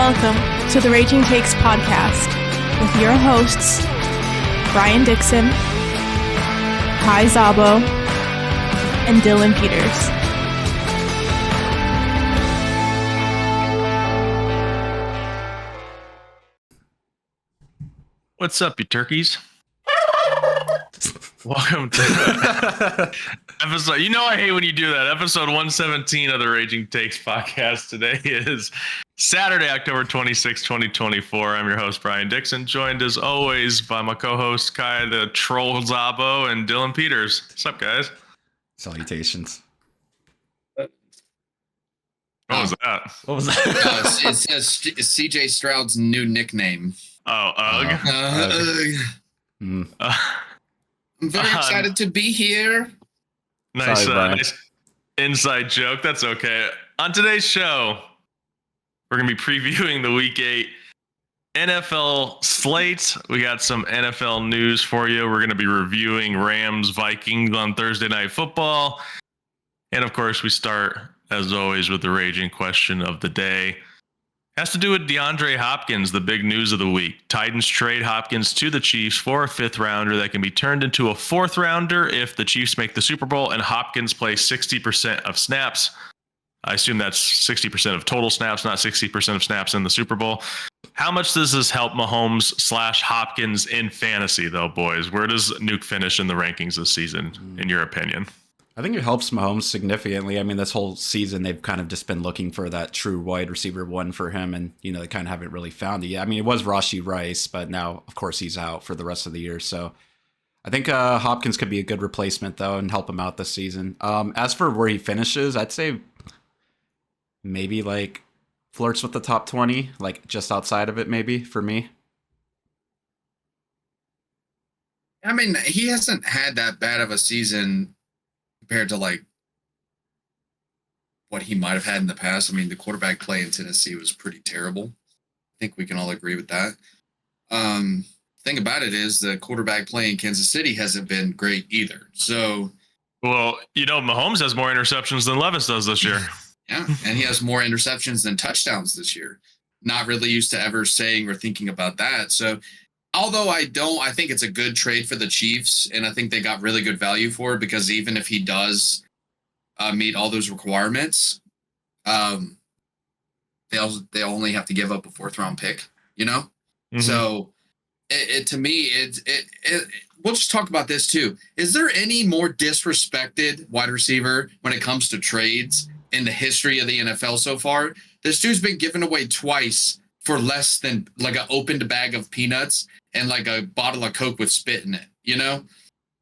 Welcome to the Raging Takes podcast with your hosts, Brian Dixon, Kai Zabo, and Dylan Peters. What's up, you turkeys? Welcome to episode. You know I hate when you do that. Episode 117 of the Raging Takes podcast. Today is Saturday, October 26, 2024. I'm your host, Brian Dixon, joined as always by my co-host, Kai the Troll Zabo, and Dylan Peters. What's up, guys? Salutations. What was that? What was that? It says CJ Stroud's new nickname. Oh, Ugg. I'm very excited to be here. Nice, Sorry, nice inside joke. That's okay. On today's show, we're going to be previewing the Week 8 NFL slate. We got some NFL news for you. We're going to be reviewing Rams Vikings on Thursday Night Football. And of course, we start, as always, with the raging question of the day. Has to do with DeAndre Hopkins, the big news of the week. Titans trade Hopkins to the Chiefs for a fifth rounder that can be turned into a fourth rounder if the Chiefs make the Super Bowl and Hopkins plays 60% of snaps. I assume that's 60% of total snaps, not 60% of snaps in the Super Bowl. How much does this help Mahomes / Hopkins in fantasy, though, boys? Where does Nuke finish in the rankings this season, in your opinion? I think it helps Mahomes significantly. I mean, this whole season, they've kind of just been looking for that true wide receiver one for him, and, you know, they kind of haven't really found it yet. I mean, it was Rashee Rice, but now, of course, he's out for the rest of the year. So I think Hopkins could be a good replacement, though, and help him out this season. As for where he finishes, I'd say maybe, like, flirts with the top 20, like, just outside of it, maybe, for me. I mean, he hasn't had that bad of a season compared to like what he might have had in the past. I mean, the quarterback play in Tennessee was pretty terrible. I think we can all agree with that. Thing about it is the quarterback play in Kansas City hasn't been great either. So, well, you know, Mahomes has more interceptions than Levis does this year. Yeah, and he has more interceptions than touchdowns this year. Not really used to ever saying or thinking about that. So, although I think it's a good trade for the Chiefs, and I think they got really good value for it because even if he does meet all those requirements, they only have to give up a fourth round pick, you know? Mm-hmm. So to me, we'll just talk about this too. Is there any more disrespected wide receiver when it comes to trades in the history of the NFL so far? This dude's been given away twice for less than like an opened bag of peanuts and like a bottle of Coke with spit in it, you know?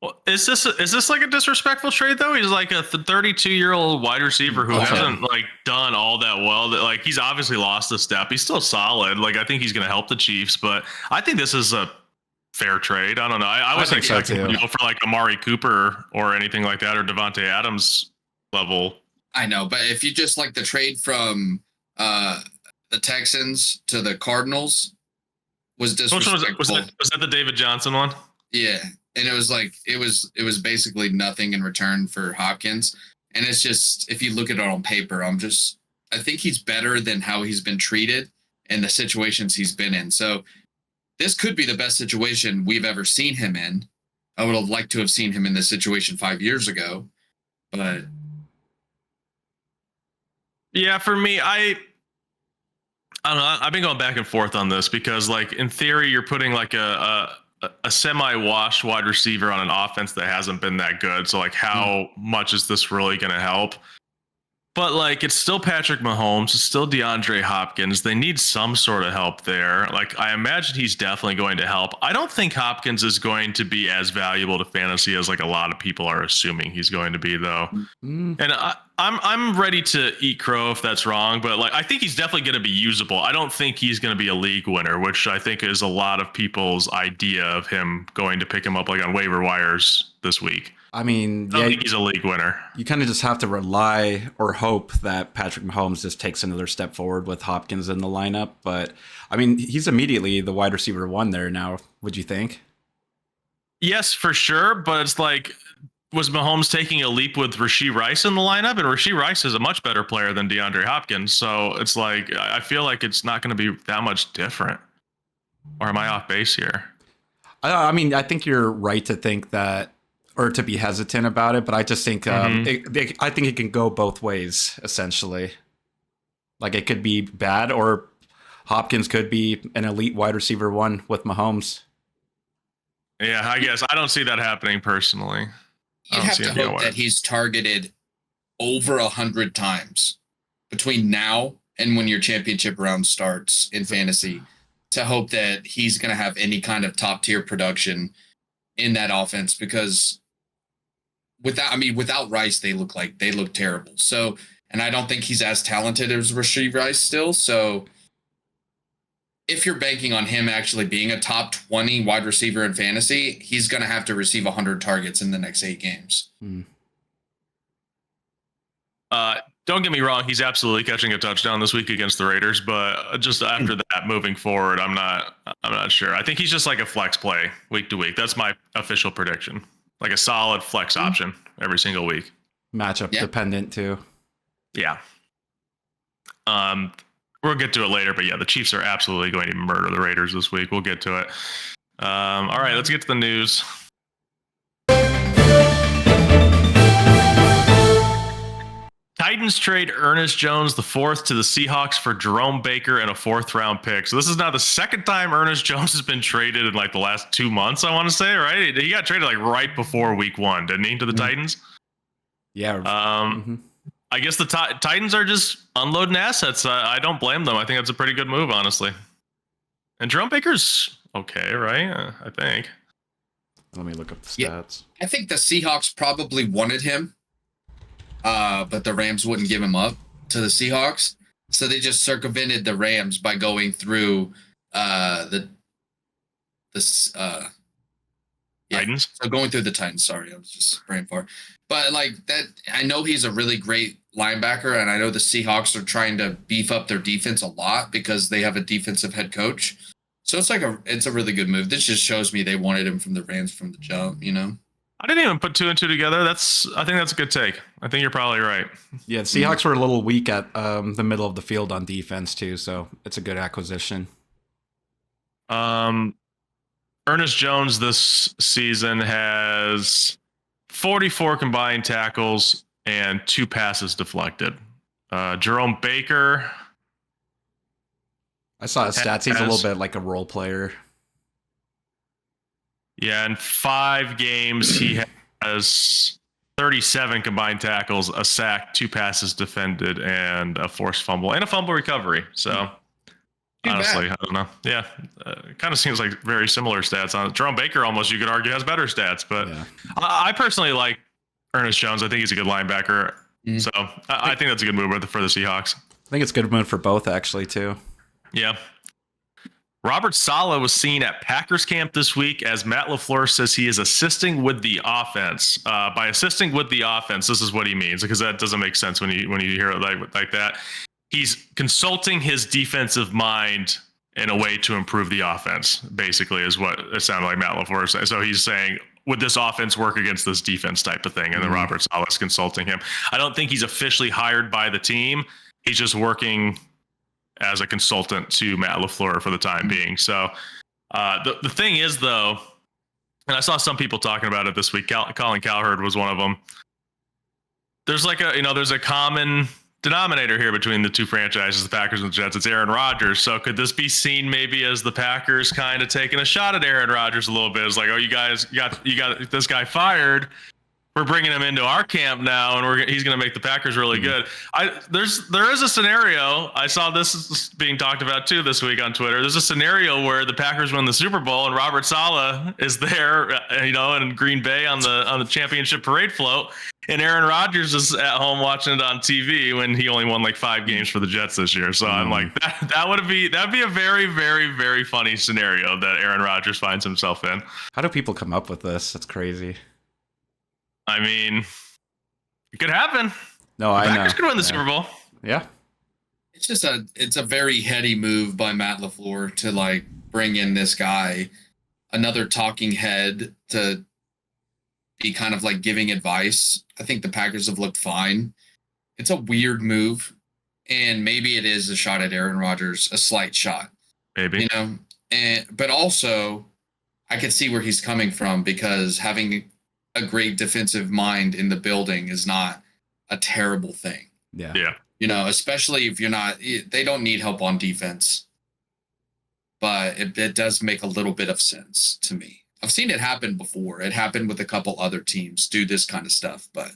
Well, is this like a disrespectful trade though? He's like a 32-year-old wide receiver who hasn't like done all that well. That like he's obviously lost a step. He's still solid. Like I think he's going to help the Chiefs, but I think this is a fair trade. I don't know. I was thinking like, for like Amari Cooper or anything like that, or Devontae Adams level. I know, but if you just like the trade from the Texans to the Cardinals was disrespectful. Was that the David Johnson one? Yeah. And it was like, it was basically nothing in return for Hopkins. And it's just, if you look at it on paper, I think he's better than how he's been treated and the situations he's been in. So this could be the best situation we've ever seen him in. I would have liked to have seen him in this situation 5 years ago, but. Yeah, for me, I don't know. I've been going back and forth on this because, like, in theory, you're putting like a semi-washed wide receiver on an offense that hasn't been that good. So, like, how much is this really going to help? But, like, it's still Patrick Mahomes. It's still DeAndre Hopkins. They need some sort of help there. Like, I imagine he's definitely going to help. I don't think Hopkins is going to be as valuable to fantasy as, like, a lot of people are assuming he's going to be, though. Mm-hmm. And I'm ready to eat crow if that's wrong, but like I think he's definitely going to be usable. I don't think he's going to be a league winner, which I think is a lot of people's idea of him going to pick him up like on waiver wires this week. I mean, I don't think he's a league winner. You kind of just have to rely or hope that Patrick Mahomes just takes another step forward with Hopkins in the lineup. But I mean, he's immediately the wide receiver one there now. Would you think? Yes, for sure. But it's like, was Mahomes taking a leap with Rashee Rice in the lineup? And Rashee Rice is a much better player than DeAndre Hopkins. So it's like, I feel like it's not going to be that much different. Or am I off base here? I mean, I think you're right to think that, or to be hesitant about it, but I just think I think it can go both ways, essentially. Like, it could be bad, or Hopkins could be an elite wide receiver one with Mahomes. Yeah, I guess I don't see that happening personally. You'd have to hope that he's targeted over 100 times between now and when your championship round starts in fantasy, to hope that he's going to have any kind of top tier production in that offense, because without Rice, they look terrible. So, and I don't think he's as talented as Rashee Rice still. So if you're banking on him actually being a top 20 wide receiver in fantasy, he's going to have to receive 100 targets in the next 8 games. Don't get me wrong, he's absolutely catching a touchdown this week against the Raiders, but just after that, moving forward, I'm not sure. I think he's just like a flex play week to week. That's my official prediction. Like a solid flex option every single week. Matchup dependent too. Yeah. We'll get to it later, but yeah, the Chiefs are absolutely going to murder the Raiders this week. We'll get to it. All right, let's get to the news. Titans trade Ernest Jones IV to the Seahawks for Jerome Baker and a 4th-round pick. So this is now the second time Ernest Jones has been traded in like the last 2 months, I want to say, right? He got traded like right before week 1, didn't he, to the Titans? Yeah. I guess the Titans are just unloading assets. I don't blame them. I think that's a pretty good move, honestly. And Jerome Baker's okay, right? I think. Let me look up the stats. Yeah, I think the Seahawks probably wanted him, but the Rams wouldn't give him up to the Seahawks. So they just circumvented the Rams by going through Titans. So going through the Titans. Sorry, I was just brain fart. But like that, I know he's a really great linebacker, and I know the Seahawks are trying to beef up their defense a lot because they have a defensive head coach. So it's a really good move. This just shows me they wanted him from the Rams from the jump, you know? I didn't even put 2 and 2 together. I think that's a good take. I think you're probably right. Yeah, the Seahawks were a little weak at the middle of the field on defense too, so it's a good acquisition. Ernest Jones this season has 44 combined tackles and 2 passes deflected. Jerome Baker, I saw his stats. He's a little bit like a role player. Yeah, in 5 games, he has 37 combined tackles, a sack, 2 passes defended, and a forced fumble, and a fumble recovery. So, honestly, I don't know. Yeah, it kind of seems like very similar stats. On Jerome Baker, almost you could argue has better stats, but I personally like Ernest Jones. I think he's a good linebacker. So I think that's a good move for the Seahawks. I think it's a good move for both, actually, too. Yeah. Robert Saleh was seen at Packers camp this week as Matt LaFleur says he is assisting with the offense. By assisting with the offense, this is what he means, because that doesn't make sense when you hear it like that. He's consulting his defensive mind in a way to improve the offense, basically, is what it sounded like Matt LaFleur said. So he's saying, would this offense work against this defense type of thing? And then Robert Saleh's consulting him. I don't think he's officially hired by the team. He's just working as a consultant to Matt LaFleur for the time being. So the thing is, though, and I saw some people talking about it this week, Colin Cowherd was one of them. There's there's a common denominator here between the two franchises, the Packers and the Jets. It's Aaron Rodgers. So could this be seen maybe as the Packers kind of taking a shot at Aaron Rodgers a little bit? It's like, oh, you guys got this guy fired. We're bringing him into our camp now, and he's going to make the Packers really good. There is a scenario. I saw this being talked about too this week on Twitter. There's a scenario where the Packers win the Super Bowl and Robert Saleh is there, in Green Bay on the championship parade float, and Aaron Rodgers is at home watching it on TV when he only won like 5 games for the Jets this year. So I'm like, that'd be a very, very, very funny scenario that Aaron Rodgers finds himself in. How do people come up with this? That's crazy. I mean, it could happen. No, I know. Packers could win the Super Bowl. Yeah. It's a very heady move by Matt LaFleur to like bring in this guy, another talking head to be kind of like giving advice. I think the Packers have looked fine. It's a weird move, and maybe it is a shot at Aaron Rodgers, a slight shot, Maybe. but also I could see where he's coming from, because having a great defensive mind in the building is not a terrible thing. Yeah. Especially if they don't need help on defense, but it does make a little bit of sense to me. I've seen it happen before. It happened with a couple other teams do this kind of stuff, but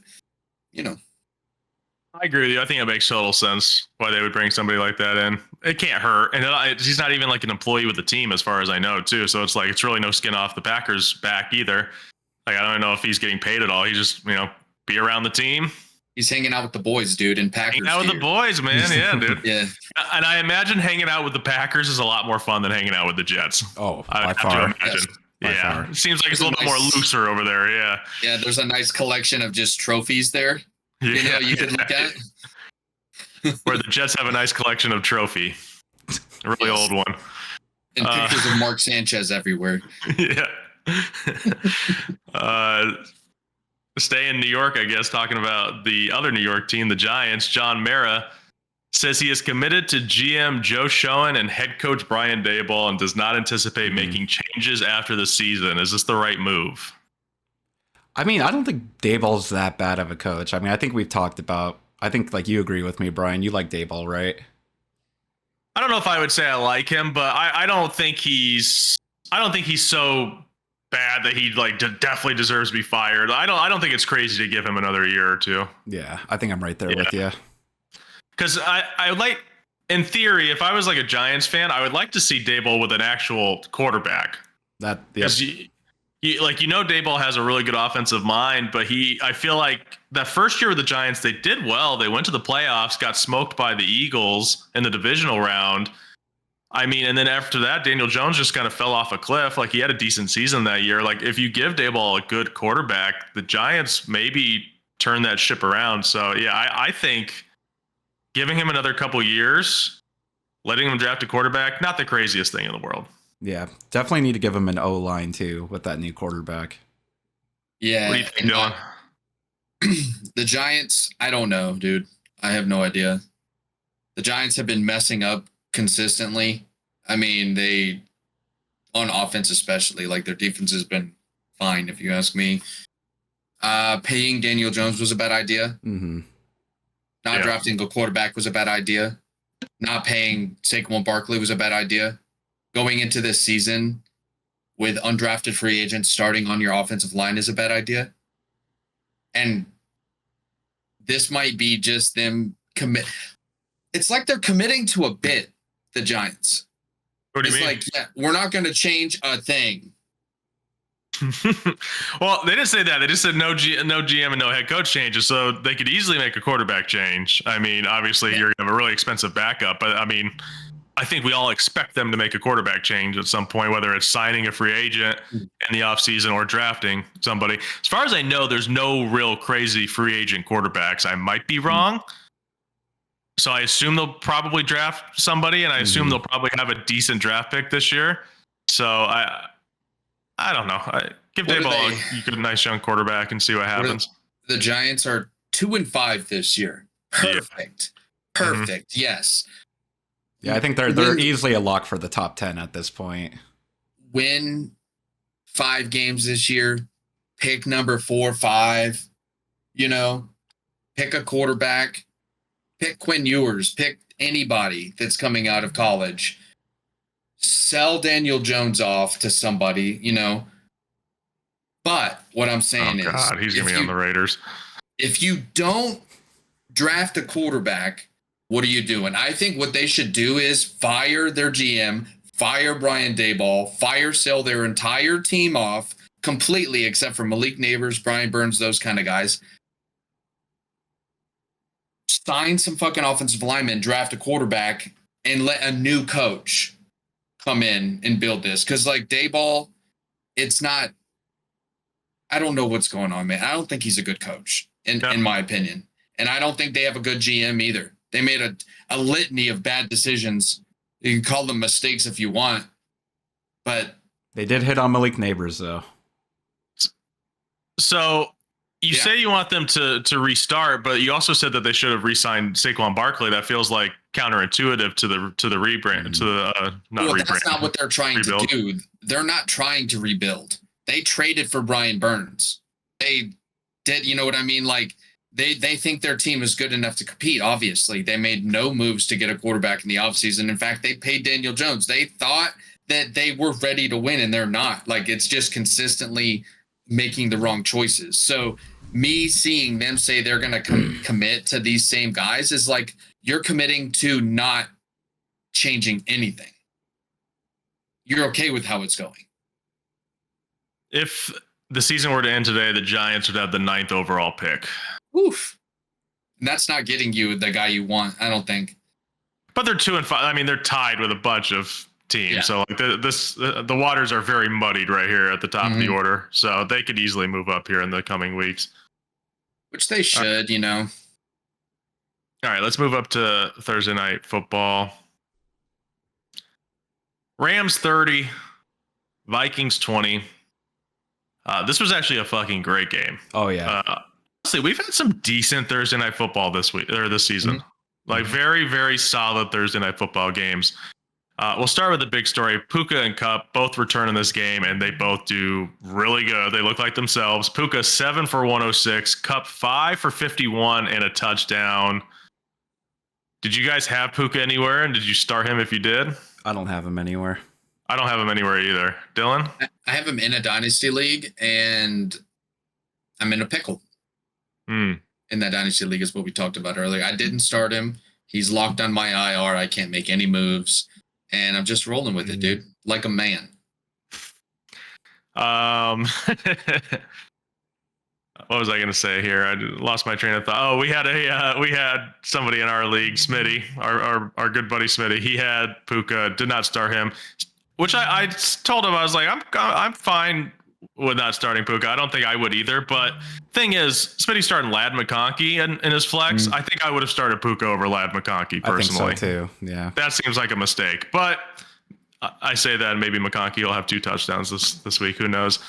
I agree with you. I think it makes total sense why they would bring somebody like that in. It can't hurt. And he's not even like an employee with the team, as far as I know, too. So it's like, it's really no skin off the Packers' back either. Like, I don't know if he's getting paid at all. He just, be around the team. He's hanging out with the boys, dude, and Packers. Hanging out with the boys, man. Yeah, dude. Yeah. And I imagine hanging out with the Packers is a lot more fun than hanging out with the Jets. Oh, I by have far. to imagine. Yes. Yeah. It seems like it's a little bit more looser over there. Yeah. Yeah, there's a nice collection of just trophies there. Yeah. You could look at. Where the Jets have a nice collection of trophy. A really old one. And pictures of Mark Sanchez everywhere. Yeah. Stay in New York, I guess, talking about the other New York team, the Giants. John Mara says he is committed to GM Joe Schoen and head coach Brian Daboll and does not anticipate making changes after the season. Is this the right move? I mean, I don't think Daboll's that bad of a coach. I mean, I think we've talked about, I think like you agree with me, Brian, you like Daboll, right? I don't know if I would say I like him, but I don't think he's so bad that he definitely deserves to be fired. I don't think it's crazy to give him another year or two. Yeah, I think I'm right there with you. Because I like, in theory, if I was like a Giants fan, I would like to see Daboll with an actual quarterback. Because Daboll has a really good offensive mind, but I feel like that first year with the Giants, they did well. They went to the playoffs, got smoked by the Eagles in the divisional round. I mean, and then after that, Daniel Jones just kind of fell off a cliff. Like, he had a decent season that year. Like, if you give Daboll a good quarterback, the Giants maybe turn that ship around. So, yeah, I think giving him another couple years, letting him draft a quarterback, not the craziest thing in the world. Yeah, definitely need to give him an O-line, too, with that new quarterback. Yeah. What do you think, Dylan? The Giants, I don't know, dude. I have no idea. The Giants have been messing up consistently. I mean, they, on offense especially, like, their defense has been fine, if you ask me. Paying Daniel Jones was a bad idea. Mm-hmm. Not drafting a quarterback was a bad idea. Not paying Saquon Barkley was a bad idea. Going into this season with undrafted free agents starting on your offensive line is a bad idea. And this might be just them commit. It's like they're committing to a bit, the Giants. What do you mean? It's like, we're not going to change a thing. Well, they didn't say that. They just said no GM and no head coach changes, so they could easily make a quarterback change. I mean, obviously, you're going to have a really expensive backup, but I mean, I think we all expect them to make a quarterback change at some point, whether it's signing a free agent in the offseason or drafting somebody. As far as I know, there's no real crazy free agent quarterbacks. I might be wrong. So I assume they'll probably draft somebody, and I assume they'll probably have a decent draft pick this year. So I don't know. Give Daboll a nice young quarterback and see what happens. The Giants are 2-5 this year. Perfect. Yeah. Perfect. Yes. Yeah, I think they're easily a lock for the top 10 at this point. Win 5 games this year. Pick number 4 or 5. Pick a quarterback. Pick Quinn Ewers. Pick anybody that's coming out of college. Sell Daniel Jones off to somebody, But what I'm saying is, he's going to be on the Raiders. If you don't draft a quarterback, what are you doing? I think what they should do is fire their GM, fire Brian Daboll, sell their entire team off completely, except for Malik Neighbors, Brian Burns, those kind of guys. Sign some fucking offensive linemen, draft a quarterback, and let a new coach come in and build this. Because, like, Daboll, it's not... I don't know what's going on, man. I don't think he's a good coach, in my opinion. And I don't think they have a good GM either. They made a litany of bad decisions. You can call them mistakes if you want, but... They did hit on Malik Neighbors, though. So you say you want them to restart, but you also said that they should have re-signed Saquon Barkley. That feels like counterintuitive to the rebrand, to the not rebrand. That's not what they're trying to do. They're not trying to rebuild. They traded for Brian Burns. They did, you know what I mean? Like they think their team is good enough to compete. Obviously, they made no moves to get a quarterback in the offseason. In fact, they paid Daniel Jones. They thought that they were ready to win, and they're not. Like it's just consistently making the wrong choices. So me seeing them say they're going to commit to these same guys is like you're committing to not changing anything. You're okay with how it's going. If the season were to end today, the Giants would have the 9th overall pick. Oof. And that's not getting you the guy you want, I don't think. But they're 2-5. I mean, they're tied with a bunch of teams. Yeah. So like the waters are very muddied right here at the top of the order. So they could easily move up here in the coming weeks. Which they should, you know. All right, let's move up to Thursday night football. Rams 30, Vikings 20. This was actually a fucking great game. Oh yeah. Honestly, we've had some decent Thursday night football this season. Like very, very solid Thursday night football games. We'll start with the big story. Puka and Kupp both return in this game, and they both do really good. They look like themselves. Puka 7 for 106, Kupp 5 for 51 and a touchdown. Did you guys have Puka anywhere, and did you start him if you did? I don't have him anywhere. I don't have him anywhere either. Dylan? I have him in a dynasty league, and I'm in a pickle. In that dynasty league is what we talked about earlier. I didn't start him. He's locked on my IR. I can't make any moves, and I'm just rolling with it, dude, like a man. What was I going to say here? I lost my train of thought. Oh, we had somebody in our league, Smitty, our good buddy Smitty. He had Puka, did not start him, which I told him, I was like, I'm fine with not starting Puka. I don't think I would either. But thing is, Smitty's starting Ladd McConkey in his flex. I think I would have started Puka over Ladd McConkey personally. I think so too. Yeah, that seems like a mistake. But I say that maybe McConkey will have 2 touchdowns this week. Who knows?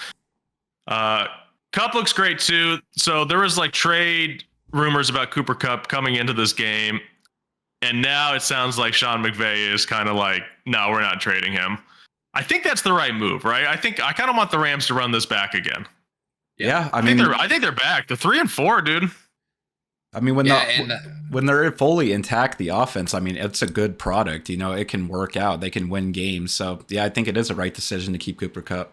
Kupp looks great too. So there was like trade rumors about Cooper Kupp coming into this game, and now it sounds like Sean McVay is kind of like, no, we're not trading him. I think that's the right move, right? I kind of want the Rams to run this back again. Yeah, I think they're back. They're 3-4, dude. I mean, when they're fully intact, the offense, I mean, it's a good product. You know, it can work out. They can win games. So yeah, I think it is a right decision to keep Cooper Kupp.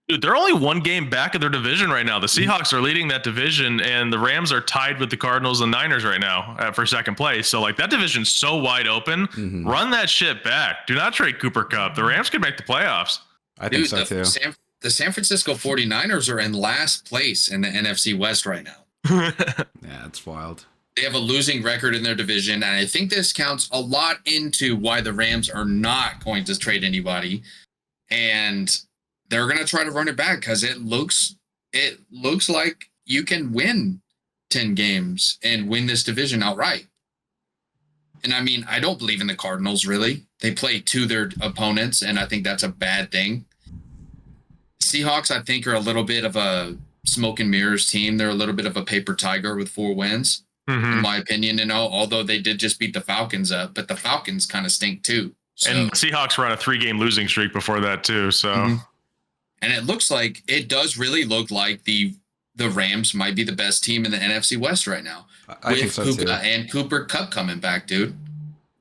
Dude, they're only 1 game back of their division right now. The Seahawks are leading that division, and the Rams are tied with the Cardinals and Niners right now for second place. So, like, that division's so wide open. Run that shit back. Do not trade Cooper Kupp. The Rams could make the playoffs. I think so, too. The San Francisco 49ers are in last place in the NFC West right now. Yeah, it's wild. They have a losing record in their division, and I think this counts a lot into why the Rams are not going to trade anybody. And they're going to try to run it back because it looks like you can win 10 games and win this division outright. And I mean, I don't believe in the Cardinals, really. They play to their opponents, and I think that's a bad thing. Seahawks, I think, are a little bit of a smoke and mirrors team. They're a little bit of a paper tiger with 4 wins, in my opinion. And although they did just beat the Falcons up, but the Falcons kind of stink too. So. And the Seahawks were on a 3-game losing streak before that too. So. And it does really look like the Rams might be the best team in the NFC West right now. I think so too. And Cooper Kupp coming back, dude.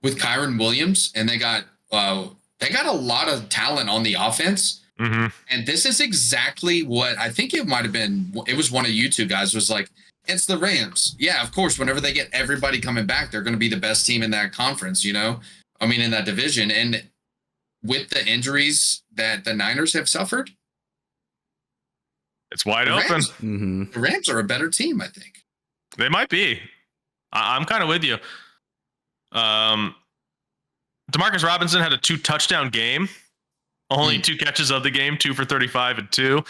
With Kyron Williams, and they got a lot of talent on the offense. And this is exactly what I think it might have been. It was one of you two guys was like, it's the Rams. Yeah, of course. Whenever they get everybody coming back, they're going to be the best team in that conference, you know? I mean, in that division. And with the injuries that the Niners have suffered, it's wide open. The Rams are a better team, I think. They might be. I'm kind of with you. Demarcus Robinson had a 2-touchdown game. Only 2 catches of the game, 2 for 35 and 2.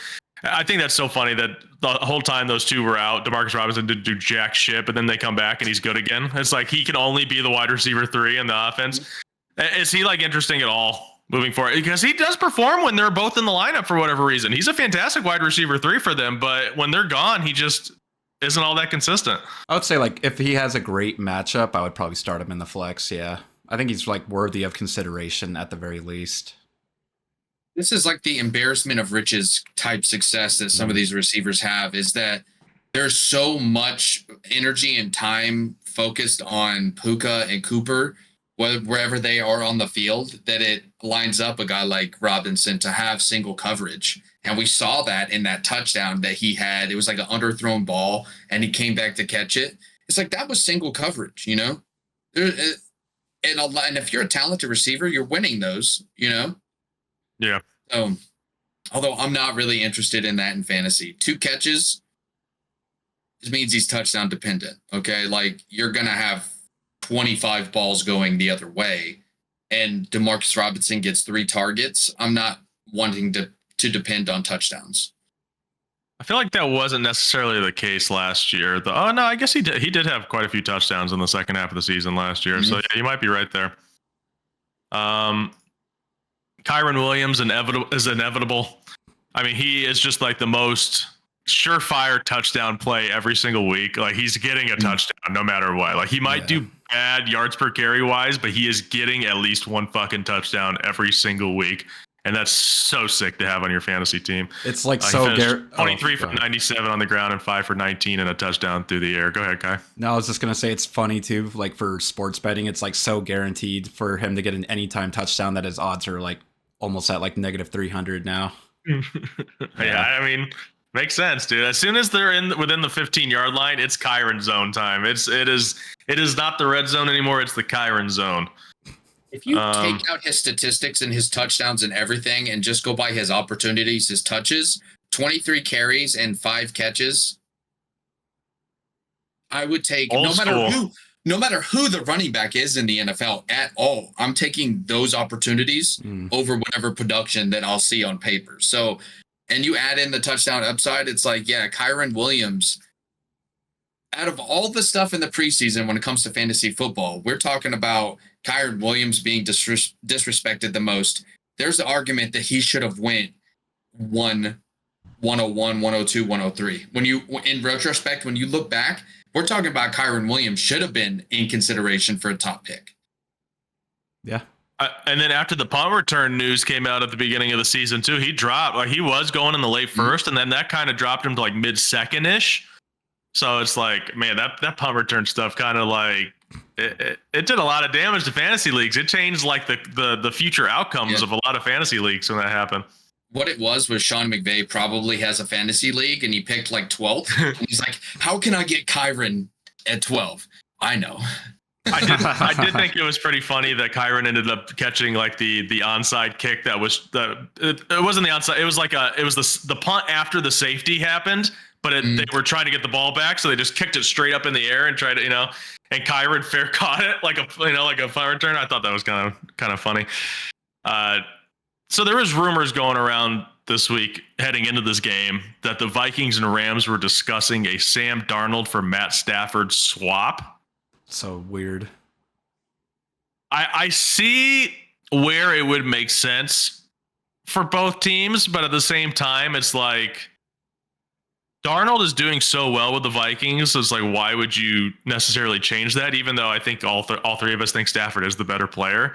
I think that's so funny that the whole time those 2 were out, Demarcus Robinson didn't do jack shit, but then they come back and he's good again. It's like he can only be the wide receiver 3 in the offense. Is he like interesting at all? moving forward, because he does perform when they're both in the lineup for whatever reason. He's a fantastic wide receiver 3 for them, but when they're gone, he just isn't all that consistent. I would say, like, if he has a great matchup, I would probably start him in the flex. Yeah, I think he's like worthy of consideration at the very least. This is like the embarrassment of riches type success that some of these receivers have, is that there's so much energy and time focused on Puka and Cooper, wherever they are on the field, that it lines up a guy like Robinson to have single coverage. And we saw that in that touchdown that he had. It was like an underthrown ball, and he came back to catch it. It's like that was single coverage, you know? And if you're a talented receiver, you're winning those, you know? Yeah. Although I'm not really interested in that in fantasy. 2 catches, it means he's touchdown dependent, okay? Like, you're going to have 25 balls going the other way, and Demarcus Robinson gets 3 targets. I'm not wanting to depend on touchdowns. I feel like that wasn't necessarily the case last year. Oh no, I guess he did have quite a few touchdowns in the second half of the season last year. Mm-hmm. So yeah, you might be right there. Kyren Williams is inevitable. I mean, he is just like the most surefire touchdown play every single week. Like, he's getting a touchdown no matter what. Like, he might do bad yards per carry wise, but he is getting at least 1 fucking touchdown every single week. And that's so sick to have on your fantasy team. It's like 23 for 97 on the ground and 5 for 19 and a touchdown through the air. Go ahead, Kai. No, I was just going to say it's funny too. Like, for sports betting, it's like so guaranteed for him to get an anytime touchdown that his odds are like almost at like negative 300 now. Yeah, I mean, makes sense, dude. As soon as they're within the 15-yard line, it's Kyren zone time. It is not the red zone anymore. It's the Kyren zone. If you take out his statistics and his touchdowns and everything and just go by his opportunities, his touches, 23 carries and 5 catches, I would take no matter who the running back is in the NFL at all. I'm taking those opportunities over whatever production that I'll see on paper. So, and you add in the touchdown upside, it's like, yeah, Kyren Williams, out of all the stuff in the preseason when it comes to fantasy football, we're talking about Kyren Williams being disrespected the most. There's the argument that he should have went 101, 102, 103. When you, in retrospect, when you look back, we're talking about Kyren Williams should have been in consideration for a top pick. Yeah. And then after the punt return news came out at the beginning of the season too, he dropped. Like, he was going in the late first, and then that kind of dropped him to like mid-second-ish. So it's like, man, that punt return stuff kind of like it did a lot of damage to fantasy leagues. It changed like the future outcomes of a lot of fantasy leagues when that happened. What it was Sean McVay probably has a fantasy league and he picked like 12th. And he's like, how can I get Kyren at 12? I know. I did think it was pretty funny that Kyren ended up catching like the onside kick that was it wasn't the onside. It was like it was the punt after the safety happened. But they were trying to get the ball back, so they just kicked it straight up in the air and tried to, and Kyren fair caught it like a punt return. I thought that was kind of funny. So there was rumors going around this week heading into this game that the Vikings and Rams were discussing a Sam Darnold for Matt Stafford swap. So weird. I see where it would make sense for both teams, but at the same time, it's like, Darnold is doing so well with the Vikings. So it's like, why would you necessarily change that? Even though I think all three of us think Stafford is the better player.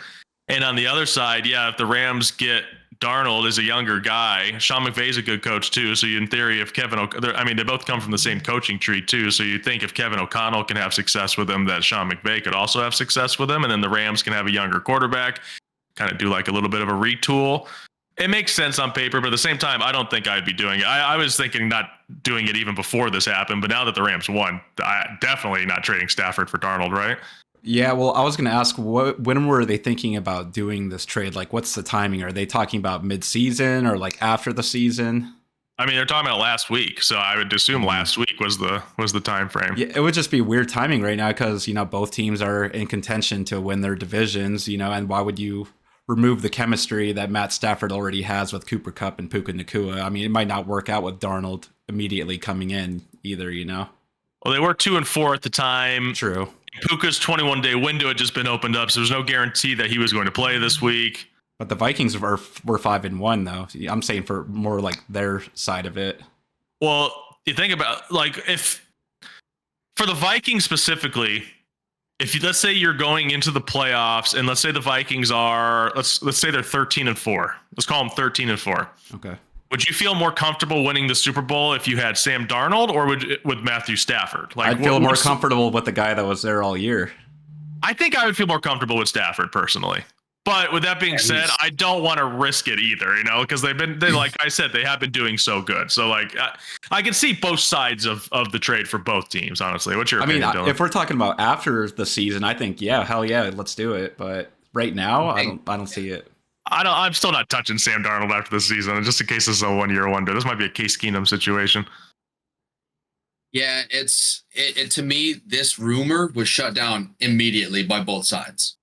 And on the other side, yeah, if the Rams get Darnold as a younger guy, Sean McVay's a good coach too. So in theory, if they both come from the same coaching tree too. So you think if Kevin O'Connell can have success with him, that Sean McVay could also have success with him. And then the Rams can have a younger quarterback, kind of do like a little bit of a retool. It makes sense on paper, but at the same time, I don't think I'd be doing it. I was thinking not doing it even before this happened, but now that the Rams won, definitely not trading Stafford for Darnold, right? Yeah, well, I was going to ask, when were they thinking about doing this trade? Like, what's the timing? Are they talking about mid-season or like after the season? I mean, they're talking about last week, so I would assume last week was the time frame. Yeah, it would just be weird timing right now because, both teams are in contention to win their divisions, and why would you remove the chemistry that Matt Stafford already has with Cooper Kupp and Puka Nacua? I mean, it might not work out with Darnold immediately coming in either, Well, they were 2-4 at the time. True. Puka's 21-day window had just been opened up, so there's no guarantee that he was going to play this week. But the Vikings were 5-1 though. I'm saying for more like their side of it. Well, you think about like if for the Vikings specifically, if you, let's say you're going into the playoffs and let's say the Vikings are let's say they're 13-4. Let's call them 13-4. Okay. Would you feel more comfortable winning the Super Bowl if you had Sam Darnold or with Matthew Stafford? Like, I'd feel more comfortable with the guy that was there all year. I think I would feel more comfortable with Stafford personally. But with that being said, I don't want to risk it either, because they like I said, they have been doing so good. So like I can see both sides of the trade for both teams, honestly. What's your opinion, Dylan? If we're talking about after the season, I think hell yeah, let's do it. But right now, I don't see it. I'm still not touching Sam Darnold after the season, just in case this is a 1-year wonder. This might be a Case Keenum situation. Yeah, it to me, this rumor was shut down immediately by both sides.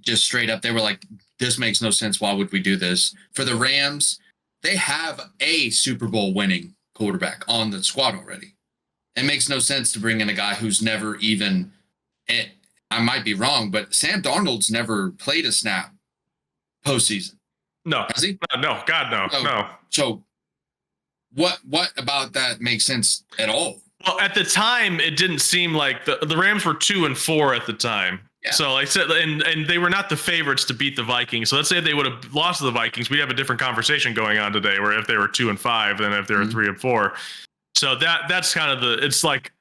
Just straight up, they were like, this makes no sense. Why would we do this? For the Rams, they have a Super Bowl winning quarterback on the squad already. It makes no sense to bring in a guy who's never even, I might be wrong, but Sam Darnold's never played a snap postseason. No. Has he? No, God, no. No. So what about that makes sense at all? Well, at the time, it didn't seem like the Rams were 2-4 at the time. Yeah. So like I said, and they were not the favorites to beat the Vikings. So let's say they would have lost to the Vikings, we'd have a different conversation going on today, where if they were 2-5, then if they were 3-4. So that's kind of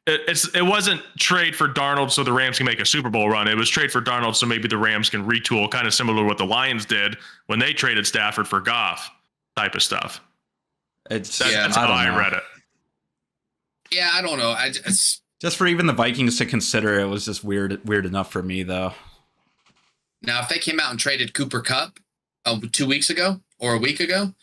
it wasn't trade for Darnold so the Rams can make a Super Bowl run. It was trade for Darnold so maybe the Rams can retool, kind of similar to what the Lions did when they traded Stafford for Goff, type of stuff. That's how I read it. Yeah, I don't know. Just for even the Vikings to consider it was just weird enough for me, though. Now, if they came out and traded Cooper Kupp 2 weeks ago or a week ago,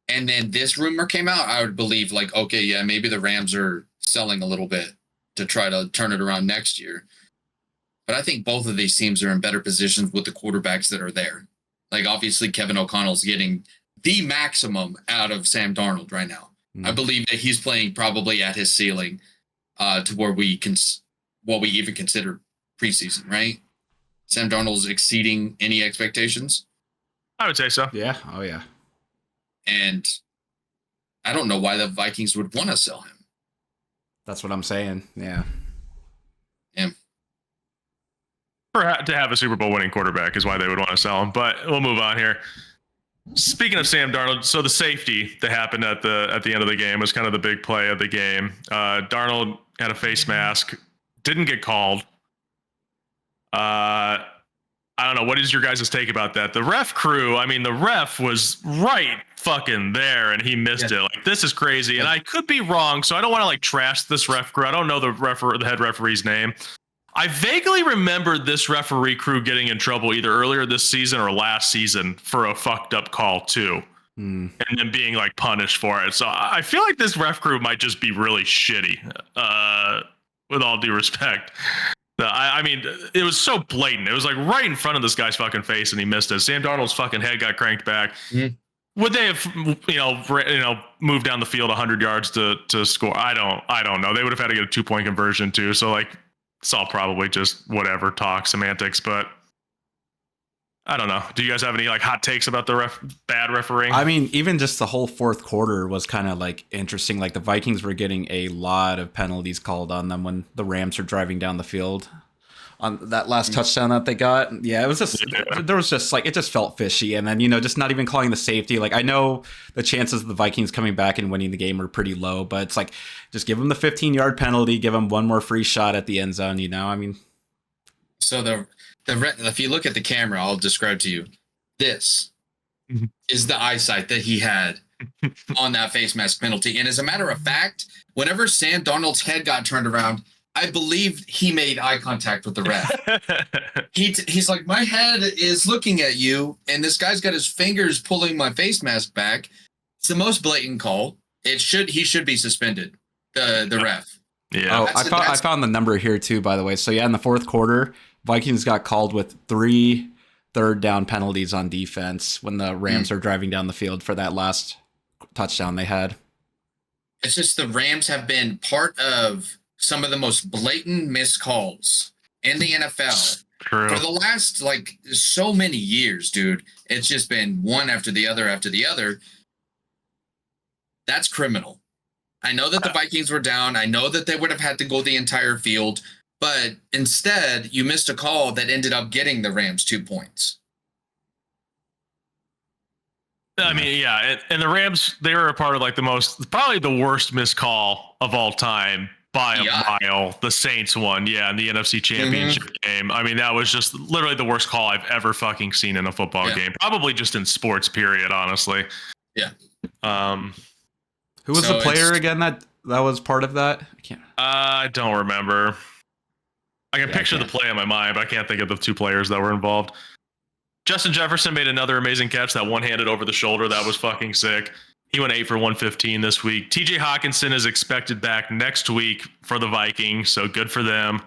and then this rumor came out, I would believe, like, okay, yeah, maybe the Rams are selling a little bit to try to turn it around next year. But I think both of these teams are in better positions with the quarterbacks that are there. Like, obviously, Kevin O'Connell's getting the maximum out of Sam Darnold right now. I believe that he's playing probably at his ceiling. To where what we even consider preseason, right? Sam Darnold's exceeding any expectations. I would say so. Yeah. Oh, yeah. And I don't know why the Vikings would want to sell him. That's what I'm saying. Yeah. Yeah. To have a Super Bowl winning quarterback is why they would want to sell him. But we'll move on here. Speaking of Sam Darnold, so the safety that happened at the end of the game was kind of the big play of the game. Darnold had a face mask, didn't get called. I don't know. What is your guys' take about that? The ref crew, the ref was right fucking there and he missed it. Like, this is crazy. And I could be wrong, so I don't want to trash this ref crew. I don't know the head referee's name. I vaguely remember this referee crew getting in trouble either earlier this season or last season for a fucked up call too. And then being punished for it. So I feel like this ref crew might just be really shitty, with all due respect. It was so blatant. It was right in front of this guy's fucking face and he missed it. Sam Darnold's fucking head got cranked back. Would they have, moved down the field 100 yards to score? I don't know. They would have had to get a 2-point conversion too. So it's all probably just whatever talk semantics, but I don't know. Do you guys have any hot takes about the bad refereeing? Even just the whole fourth quarter was kind of interesting. The Vikings were getting a lot of penalties called on them when the Rams were driving down the field on that last touchdown that they got. Yeah, it was just there was just it just felt fishy, and then just not even calling the safety. I know the chances of the Vikings coming back and winning the game are pretty low, but it's just give them the 15-yard penalty, give them one more free shot at the end zone. So if you look at the camera, I'll describe to you. This is the eyesight that he had on that face mask penalty. And as a matter of fact, whenever Sam Darnold's head got turned around, I believe he made eye contact with the ref. He's like, my head is looking at you, and this guy's got his fingers pulling my face mask back. It's the most blatant call. He should be suspended. The ref. Yeah. I found the number here too, by the way. So yeah, in the fourth quarter, Vikings got called with 3 third down penalties on defense when the Rams are driving down the field for that last touchdown they had. It's just the Rams have been part of some of the most blatant missed calls in the NFL. True. For the last like so many years, dude, it's just been one after the other after the other. That's criminal. I know that the Vikings were down. I know that they would have had to go the entire field, but instead you missed a call that ended up getting the Rams 2 points. I mean, yeah, and the Rams, they were a part of like probably the worst missed call of all time by a mile. The Saints one, in the NFC Championship game. I mean, that was just literally the worst call I've ever fucking seen in a football game. Probably just in sports, period, honestly. Yeah. Who was the player again that was part of that? I don't remember. I can picture the play in my mind, but I can't think of the two players that were involved. Justin Jefferson made another amazing catch, that one-handed over the shoulder. That was fucking sick. He went 8 for 115 this week. TJ Hawkinson is expected back next week for the Vikings, so good for them.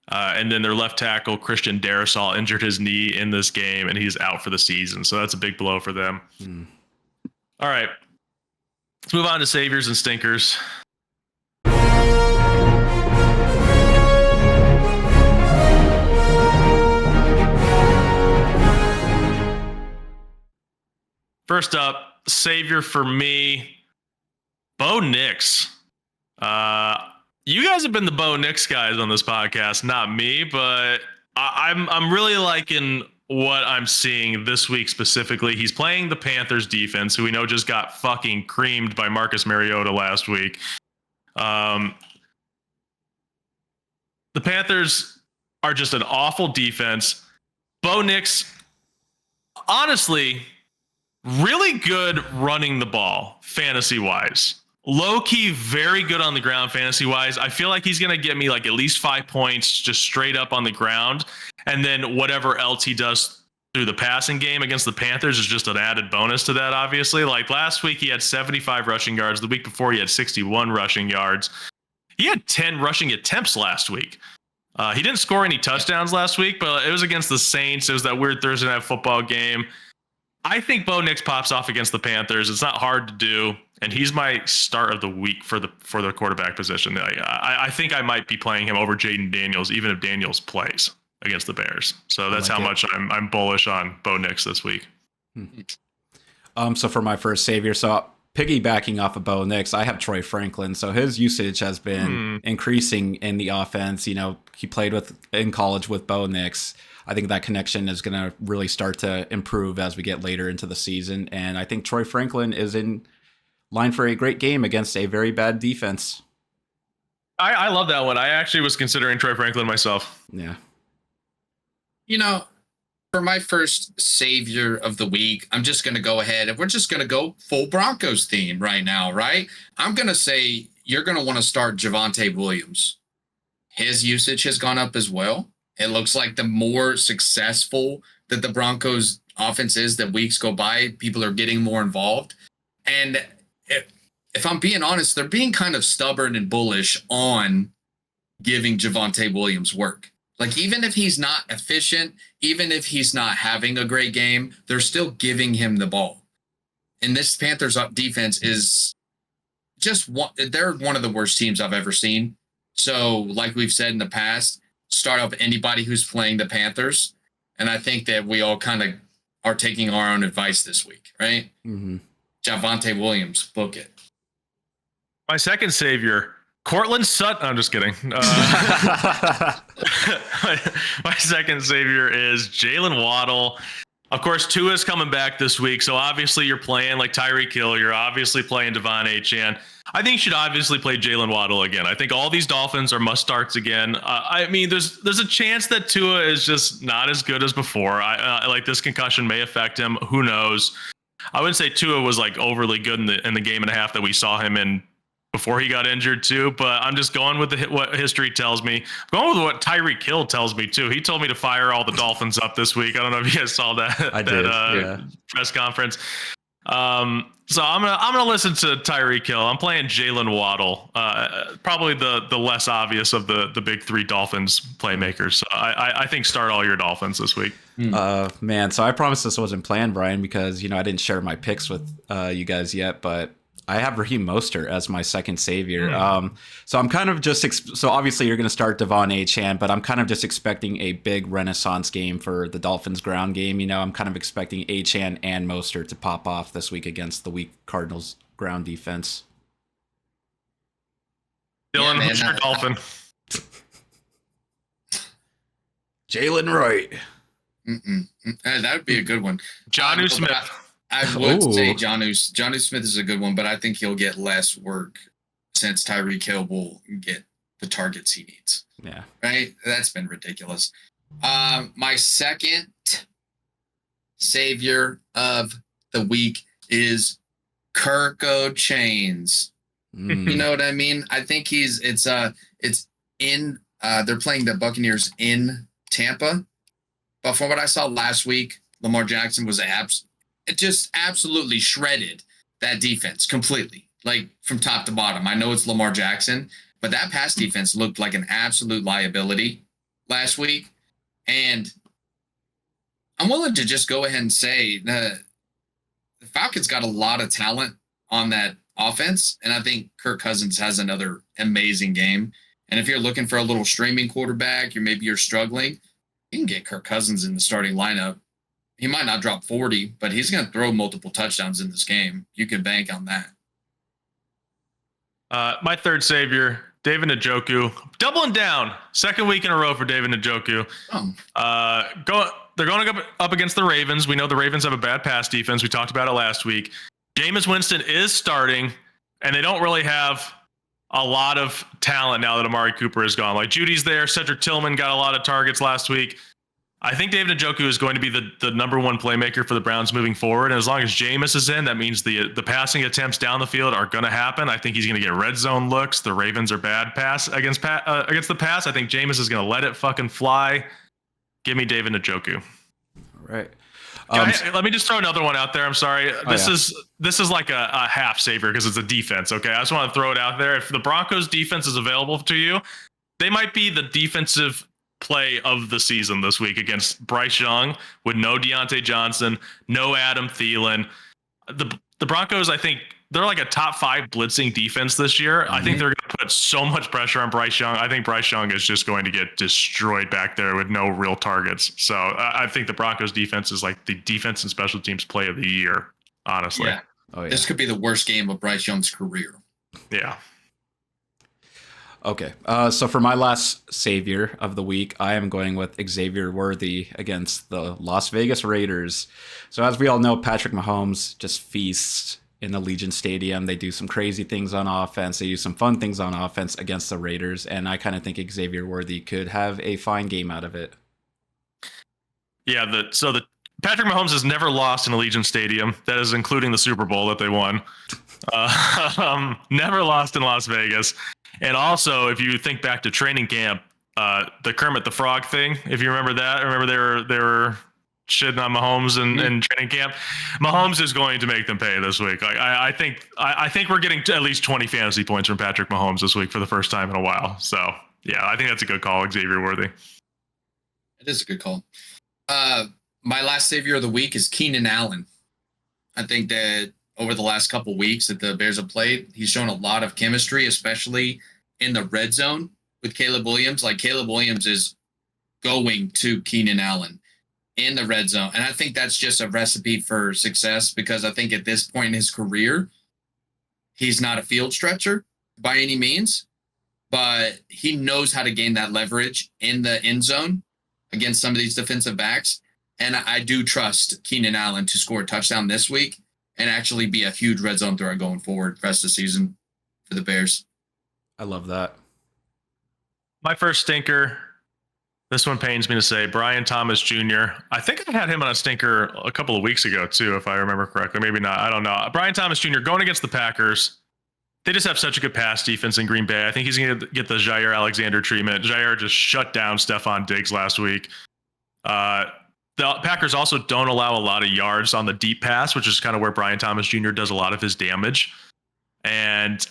And then their left tackle, Christian Darrisaw, injured his knee in this game, and he's out for the season. So that's a big blow for them. All right. Let's move on to saviors and stinkers. First up, savior for me, Bo Nix. You guys have been the Bo Nix guys on this podcast, not me, but I'm really liking what I'm seeing this week specifically. He's playing the Panthers defense, who we know just got fucking creamed by Marcus Mariota last week. The Panthers are just an awful defense. Bo Nix, honestly, really good running the ball, fantasy-wise. Low-key, very good on the ground, fantasy-wise. I feel like he's going to get me like at least 5 points just straight up on the ground. And then whatever else he does through the passing game against the Panthers is just an added bonus to that, obviously. Like last week, he had 75 rushing yards. The week before, he had 61 rushing yards. He had 10 rushing attempts last week. He didn't score any touchdowns last week, but it was against the Saints. It was that weird Thursday night football game. I think Bo Nix pops off against the Panthers. It's not hard to do, and he's my start of the week for the quarterback position. I think I might be playing him over Jaden Daniels, even if Daniels plays against the Bears. So that's how much I'm bullish on Bo Nix this week. So for my first savior, so piggybacking off of Bo Nix, I have Troy Franklin. So his usage has been increasing in the offense. You know, he played in college with Bo Nix. I think that connection is going to really start to improve as we get later into the season. And I think Troy Franklin is in line for a great game against a very bad defense. I love that one. I actually was considering Troy Franklin myself. Yeah. You know, for my first savior of the week, I'm just going to go ahead and we're just going to go full Broncos theme right now, right? I'm going to say you're going to want to start Javonte Williams. His usage has gone up as well. It looks like the more successful that the Broncos offense is that weeks go by, people are getting more involved. And if I'm being honest, they're being kind of stubborn and bullish on giving Javonte Williams work. Like, even if he's not efficient, even if he's not having a great game, they're still giving him the ball. And this Panthers defense is they're one of the worst teams I've ever seen. So, like we've said in the past, start up anybody who's playing the Panthers. And I think that we all kind of are taking our own advice this week, right? Javonte Williams, book it. My second savior, Cortland Sutton. I'm just kidding. My second savior is Jalen Waddle. Of course, Tua's coming back this week. So obviously you're playing like Tyreek Hill. You're obviously playing Devon Achane. I think you should obviously play Jalen Waddle again. I think all these Dolphins are must starts again. I mean, there's a chance that Tua is just not as good as before. Like this concussion may affect him. Who knows? I wouldn't say Tua was like overly good in the game and a half that we saw him in before he got injured too. But I'm just going with what history tells me. I'm going with what Tyreek Hill tells me too. He told me to fire all the Dolphins up this week. I don't know if you guys saw that. I did. Press conference. So I'm gonna listen to Tyreek Hill. I'm playing Jalen Waddle, probably the less obvious of the big three Dolphins playmakers. So I think start all your Dolphins this week. Man, so I promised this wasn't planned, Brian, because I didn't share my picks with you guys yet, but I have Raheem Mostert as my second savior. So I'm kind of just so obviously you're going to start Devon Achane, but I'm kind of just expecting a big renaissance game for the Dolphins ground game. I'm kind of expecting Achane and Mostert to pop off this week against the weak Cardinals ground defense. Dylan, who's your Dolphin? Jalen Wright. That would be a good one. Jonnu Smith. I would say Jonnu Smith is a good one, but I think he'll get less work since Tyreek Hill will get the targets he needs. Yeah. Right? That's been ridiculous. My second savior of the week is Kirko Chains. You know what I mean? I think it's in they're playing the Buccaneers in Tampa. But from what I saw last week, Lamar Jackson was just absolutely shredded that defense completely, like from top to bottom. I know it's Lamar Jackson, but that pass defense looked like an absolute liability last week. And I'm willing to just go ahead and say the Falcons got a lot of talent on that offense, and I think Kirk Cousins has another amazing game. And if you're looking for a little streaming quarterback, you're struggling, you can get Kirk Cousins in the starting lineup. He might not drop 40, but he's going to throw multiple touchdowns in this game. You can bank on that. My third savior, David Njoku. Doubling down. Second week in a row for David Njoku. They're going up against the Ravens. We know the Ravens have a bad pass defense. We talked about it last week. Jameis Winston is starting, and they don't really have a lot of talent now that Amari Cooper is gone. Like Judy's there. Cedric Tillman got a lot of targets last week. I think David Njoku is going to be the number one playmaker for the Browns moving forward. And as long as Jameis is in, that means the passing attempts down the field are going to happen. I think he's going to get red zone looks. The Ravens are bad against the pass. I think Jameis is going to let it fucking fly. Give me David Njoku. All right. Let me just throw another one out there. I'm sorry. This is like a half savior because it's a defense. Okay. I just want to throw it out there. If the Broncos defense is available to you, they might be the defensive play of the season this week against Bryce Young with no Deontay Johnson, no Adam Thielen. The Broncos, I think they're like a top 5 blitzing defense this year. I think they're going to put so much pressure on Bryce Young. I think Bryce Young is just going to get destroyed back there with no real targets. So I think the Broncos defense is like the defense and special teams play of the year, honestly. Yeah. This could be the worst game of Bryce Young's career. Yeah. Okay, so for my last savior of the week, I am going with Xavier Worthy against the Las Vegas Raiders. So as we all know, Patrick Mahomes just feasts in the Legion Stadium. They do some crazy things on offense. They use some fun things on offense against the Raiders, and I kind of think Xavier Worthy could have a fine game out of it. Yeah, the Patrick Mahomes has never lost in a Legion Stadium. That is including the Super Bowl that they won. Never lost in Las Vegas. And also, if you think back to training camp, the Kermit the Frog thing, if you remember that, they were shitting on Mahomes in training camp. Mahomes is going to make them pay this week. I think we're getting at least 20 fantasy points from Patrick Mahomes this week for the first time in a while. So yeah, I think that's a good call, Xavier Worthy. It is a good call. My last savior of the week is Keenan Allen. I think that over the last couple of weeks that the Bears have played, he's shown a lot of chemistry, especially in the red zone with Caleb Williams. Like Caleb Williams is going to Keenan Allen in the red zone. And I think that's just a recipe for success because I think at this point in his career, he's not a field stretcher by any means, but he knows how to gain that leverage in the end zone against some of these defensive backs. And I do trust Keenan Allen to score a touchdown this week and actually be a huge red zone threat going forward rest of the season for the Bears. I love that. My first stinker, this one pains me to say, Brian Thomas Jr. I think I had him on a stinker a couple of weeks ago too, if I remember correctly. Maybe not. I don't know. Brian Thomas Jr. going against the Packers. They just have such a good pass defense in Green Bay. I think he's going to get the Jair Alexander treatment. Jair just shut down Stephon Diggs last week. The Packers also don't allow a lot of yards on the deep pass, which is kind of where Brian Thomas Jr. does a lot of his damage. And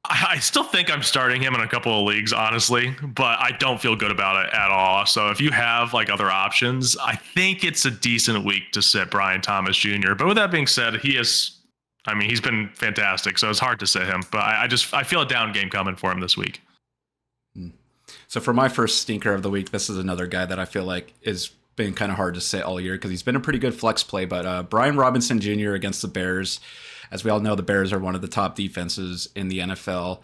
I still think I'm starting him in a couple of leagues, honestly, but I don't feel good about it at all. So if you have like other options, I think it's a decent week to sit Brian Thomas Jr. But with that being said, he has I mean, he's been fantastic, so it's hard to sit him. But I feel a down game coming for him this week. So for my first stinker of the week, this is another guy that I feel like is been kind of hard to sit all year because he's been a pretty good flex play. But Brian Robinson Jr. against the Bears. As we all know, the Bears are one of the top defenses in the NFL.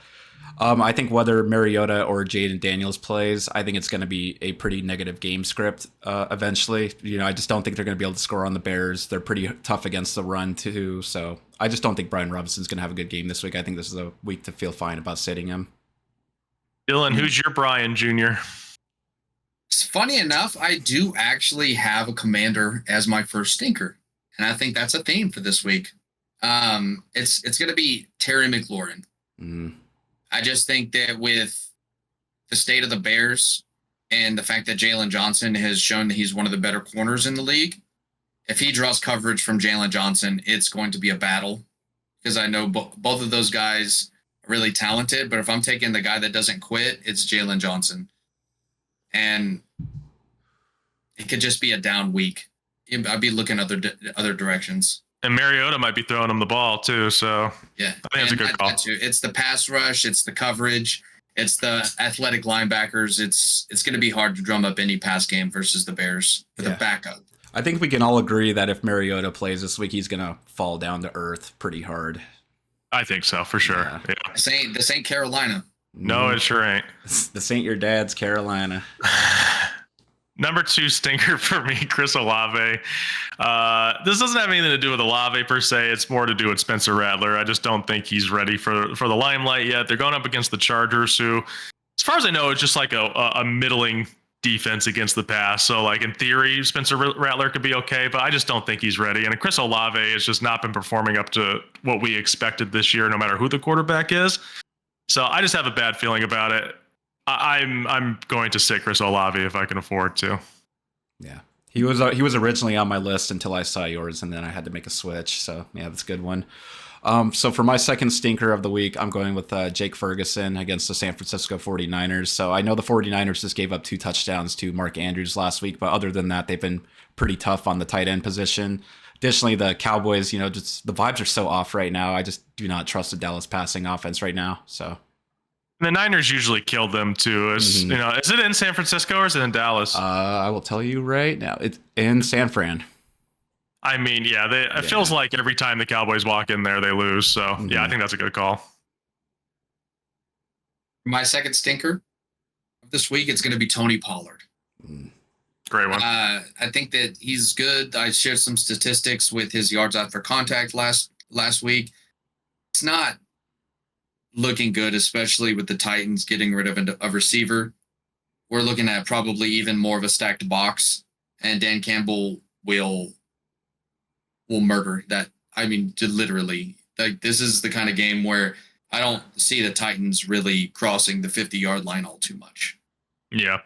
I think whether Mariota or Jaden Daniels plays, I think it's going to be a pretty negative game script eventually. I just don't think they're going to be able to score on the Bears. They're pretty tough against the run too. So I just don't think Brian Robinson's going to have a good game this week. I think this is a week to feel fine about sitting him. Dylan, who's your Brian Jr.? Funny enough, I do actually have a Commander as my first stinker, and I think that's a theme for this week. It's going to be Terry McLaurin. I just think that with the state of the Bears and the fact that Jalen Johnson has shown that he's one of the better corners in the league, if he draws coverage from Jalen Johnson, it's going to be a battle because I know both of those guys are really talented. But if I'm taking the guy that doesn't quit, it's Jalen Johnson. And it could just be a down week. I'd be looking other directions. And Mariota might be throwing him the ball too, so yeah, I think that's a good call. It's the pass rush, it's the coverage, it's the athletic linebackers. It's going to be hard to drum up any pass game versus the Bears for the backup. I think we can all agree that if Mariota plays this week, he's going to fall down to earth pretty hard. I think so, for sure. Yeah. This ain't Carolina. No, it sure ain't. This ain't your dad's Carolina. Number 2 stinker for me, Chris Olave. This doesn't have anything to do with Olave per se. It's more to do with Spencer Rattler. I just don't think he's ready for the limelight yet. They're going up against the Chargers, who, as far as I know, is just like a middling defense against the pass. So, like, in theory, Spencer Rattler could be okay, but I just don't think he's ready. And Chris Olave has just not been performing up to what we expected this year, no matter who the quarterback is. So I just have a bad feeling about it. I'm going to sit Chris Olave if I can afford to. Yeah, he was originally on my list until I saw yours, and then I had to make a switch. So yeah, that's a good one. So for my second stinker of the week, I'm going with Jake Ferguson against the San Francisco 49ers. So I know the 49ers just gave up 2 touchdowns to Mark Andrews last week, but other than that, they've been pretty tough on the tight end position. Additionally, the Cowboys, just the vibes are so off right now. I just do not trust the Dallas passing offense right now. So. The Niners usually kill them too. Is it in San Francisco or is it in Dallas? I will tell you right now. It's in San Fran. I mean, yeah, it feels like every time the Cowboys walk in there, they lose. So, yeah, I think that's a good call. My second stinker this week, it's going to be Tony Pollard. Great one. I think that he's good. I shared some statistics with his yards after contact last week. It's not looking good, especially with the Titans getting rid of a receiver. We're looking at probably even more of a stacked box, and Dan Campbell will murder that. I mean, literally, like, this is the kind of game where I don't see the Titans really crossing the 50-yard line all too much. Yeah,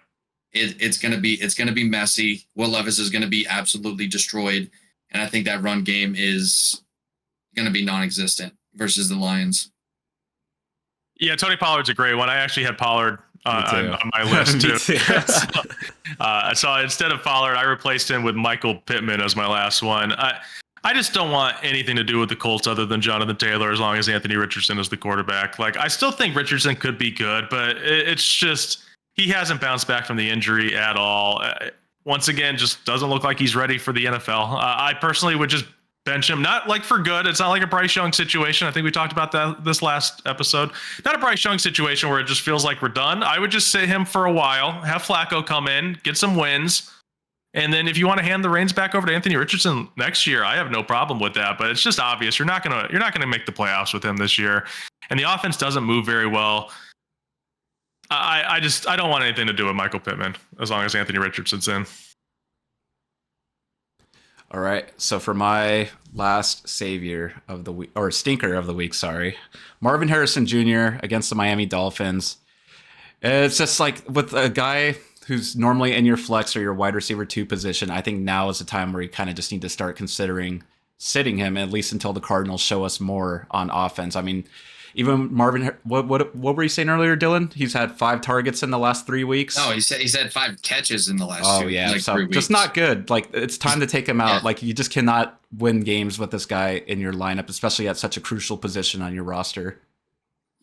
it's gonna be messy. Will Levis is gonna be absolutely destroyed, and I think that run game is gonna be non-existent versus the Lions. Yeah, Tony Pollard's a great one. I actually had Pollard on my list too. So instead of Pollard, I replaced him with Michael Pittman as my last one. I just don't want anything to do with the Colts other than Jonathan Taylor as long as Anthony Richardson is the quarterback. Like, I still think Richardson could be good, but it's just he hasn't bounced back from the injury at all. Once again, just doesn't look like he's ready for the NFL. I personally would just bench him, not like for good. It's not like a Bryce Young situation. I think we talked about that this last episode. Not a Bryce Young situation where it just feels like we're done. I would just sit him for a while, have Flacco come in, get some wins. And then if you want to hand the reins back over to Anthony Richardson next year, I have no problem with that. But it's just obvious you're not gonna make the playoffs with him this year. And the offense doesn't move very well. I don't want anything to do with Michael Pittman as long as Anthony Richardson's in. All right, so for my last savior of the week, or stinker of the week, sorry, Marvin Harrison Jr. against the Miami Dolphins. It's just like with a guy who's normally in your flex or your wide receiver 2 position, I think now is the time where you kind of just need to start considering sitting him, at least until the Cardinals show us more on offense. I mean, even Marvin, what were you saying earlier, Dylan? He's had 5 targets in the last 3 weeks. No, he's had 5 catches in the last 3 weeks. Just not good. Like, it's time to take him out. Like, you just cannot win games with this guy in your lineup, especially at such a crucial position on your roster.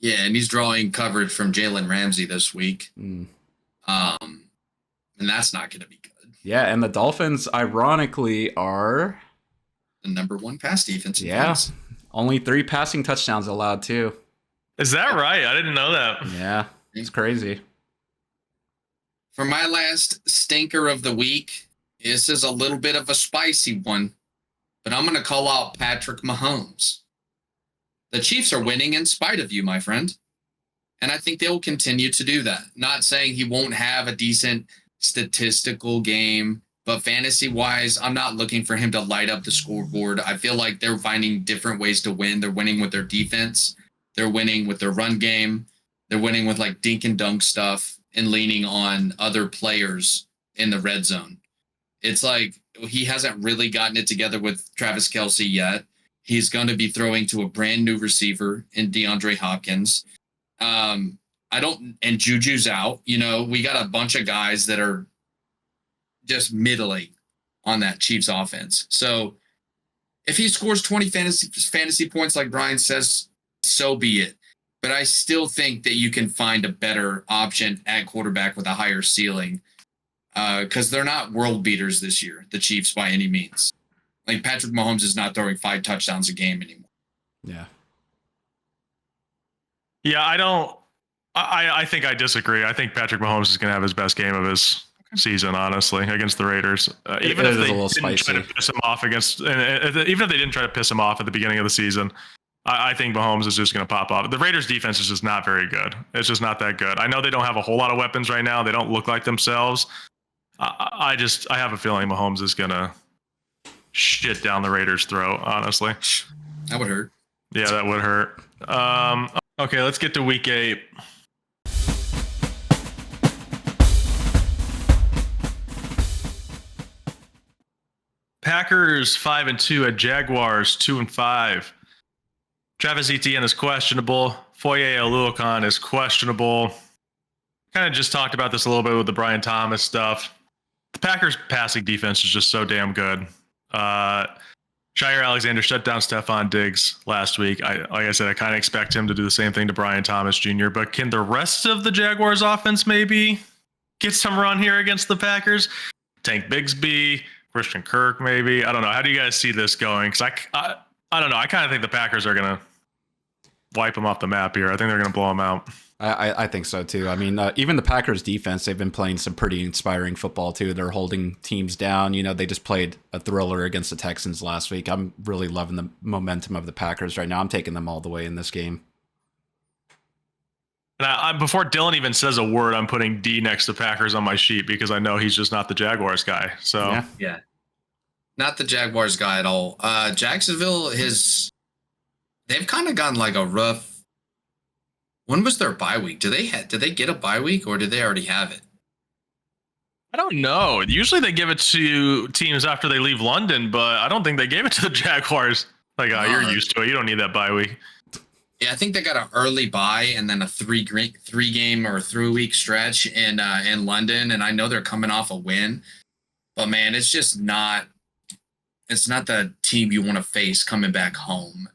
Yeah, and he's drawing coverage from Jalen Ramsey this week. And that's not going to be good. Yeah, and the Dolphins, ironically, are the number 1 pass defense. Only 3 passing touchdowns allowed, too. Is that right? I didn't know that. Yeah, it's crazy. For my last stinker of the week, this is a little bit of a spicy one, but I'm going to call out Patrick Mahomes. The Chiefs are winning in spite of you, my friend. And I think they will continue to do that. Not saying he won't have a decent statistical game, but fantasy-wise, I'm not looking for him to light up the scoreboard. I feel like they're finding different ways to win. They're winning with their defense. They're winning with their run game. They're winning with like dink and dunk stuff and leaning on other players in the red zone. It's like he hasn't really gotten it together with Travis Kelce yet. He's going to be throwing to a brand new receiver in DeAndre Hopkins. And Juju's out. You know, we got a bunch of guys that are just middling on that Chiefs offense. So if he scores 20 fantasy points like Brian says, so be it. But I still think that you can find a better option at quarterback with a higher ceiling because they're not world beaters this year, the Chiefs, by any means. Like Patrick Mahomes is not throwing 5 touchdowns a game anymore. Yeah. Yeah, I think I disagree. I think Patrick Mahomes is going to have his best game of his season, honestly, against the Raiders. Even if they didn't try to piss him off even if they didn't try to piss him off at the beginning of the season, I think Mahomes is just going to pop off. The Raiders defense is just not very good. It's just not that good. I know they don't have a whole lot of weapons right now. They don't look like themselves. I have a feeling Mahomes is going to shit down the Raiders' throat, honestly. That would hurt. Yeah, that would hurt. Okay, let's get to week 8. Packers 5-2 at Jaguars 2-5. Travis Etienne is questionable. Foye Oluokun is questionable. Kind of just talked about this a little bit with the Brian Thomas stuff. The Packers passing defense is just so damn good. Jair Alexander shut down Stephon Diggs last week. Like I said, I kind of expect him to do the same thing to Brian Thomas Jr., but can the rest of the Jaguars offense maybe get some run here against the Packers? Tank Bigsby, Christian Kirk, maybe. I don't know. How do you guys see this going? Because I don't know. I kind of think the Packers are going to wipe them off the map here. I think they're going to blow them out. I think so, too. I mean, even the Packers defense, they've been playing some pretty inspiring football, too. They're holding teams down. You know, they just played a thriller against the Texans last week. I'm really loving the momentum of the Packers right now. I'm taking them all the way in this game. And before Dylan even says a word, I'm putting D next to Packers on my sheet because I know he's just not the Jaguars guy. So yeah. Not the Jaguars guy at all. Jacksonville, they've kind of gotten like a rough. When was their bye week? Did they get a bye week or did they already have it? I don't know. Usually they give it to teams after they leave London, but I don't think they gave it to the Jaguars. Like, you're used to it. You don't need that bye week. Yeah, I think they got an early bye and then a three game or 3 week stretch in London, and I know they're coming off a win, but man, it's just not. It's not the team you want to face coming back home.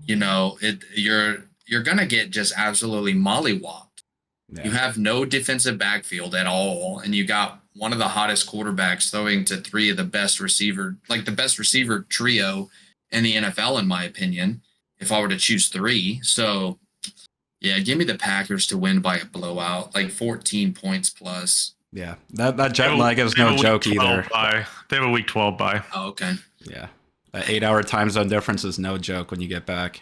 You know, you're gonna get just absolutely mollywopped. Yeah. You have no defensive backfield at all, and you got one of the hottest quarterbacks throwing to 3 of the best receiver trio in the NFL, in my opinion. If I were to choose 3, so yeah, give me the Packers to win by a blowout, like 14 points plus. Yeah, that jet lag is no joke either. They have a week 12 bye. Oh, okay. Yeah, that 8-hour time zone difference is no joke when you get back.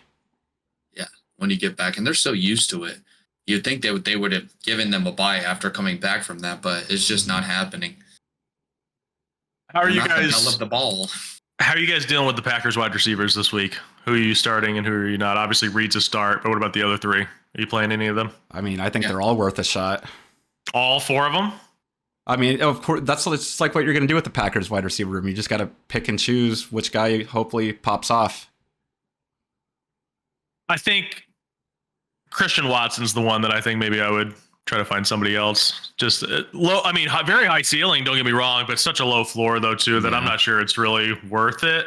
Yeah, when you get back, and they're so used to it. You'd think they would have given them a bye after coming back from that, but it's just not happening. How are you guys? Love the ball. How are you guys dealing with the Packers wide receivers this week? Who are you starting and who are you not? Obviously, Reed's a start, but what about the other 3? Are you playing any of them? I mean, I think they're all worth a shot. All 4 of them? I mean, of course, that's just like what you're going to do with the Packers wide receiver room. You just got to pick and choose which guy hopefully pops off. I think Christian Watson's the one that I think maybe I would try to find somebody else. Just low. I mean, very high ceiling. Don't get me wrong, but such a low floor though too that I'm not sure it's really worth it.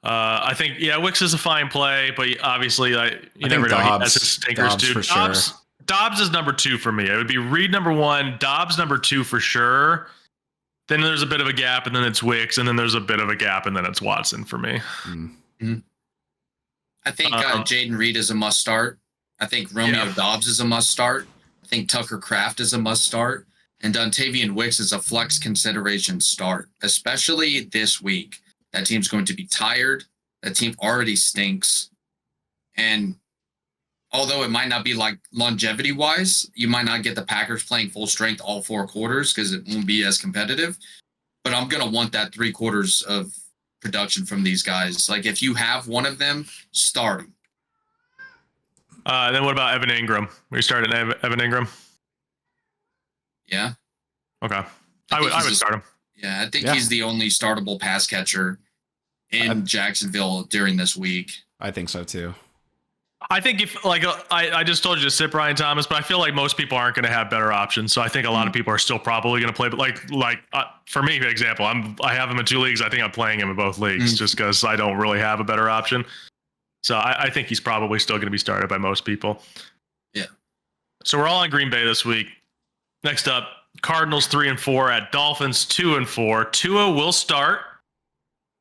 I think Wicks is a fine play, but obviously you never know. He has his stinkers too. Dobbs is number 2 for me. It would be Reed number 1, Dobbs number 2 for sure. Then there's a bit of a gap, and then it's Wicks, and then there's a bit of a gap, and then it's Watson for me. Mm-hmm. I think Jaden Reed is a must start. I think Romeo Dobbs is a must start. I think Tucker Kraft is a must start. And Dontavian Wicks is a flex consideration start, especially this week. That team's going to be tired. That team already stinks. And although it might not be like longevity-wise, you might not get the Packers playing full strength all 4 quarters because it won't be as competitive. But I'm going to want that 3 quarters of production from these guys. Like, if you have one of them, start them. Then what about Evan Ingram? We started Evan Ingram? Yeah. Okay. I would start him. Yeah, I think he's the only startable pass catcher in Jacksonville during this week. I think so too. I think if I just told you to sit Brian Thomas, but I feel like most people aren't going to have better options. So I think a lot of people are still probably going to play. But for me, for example, I have him in 2 leagues. I think I'm playing him in both leagues just because I don't really have a better option. So I think he's probably still going to be started by most people. Yeah. So we're all on Green Bay this week. Next up, Cardinals 3-4 at Dolphins 2-4. Tua will start.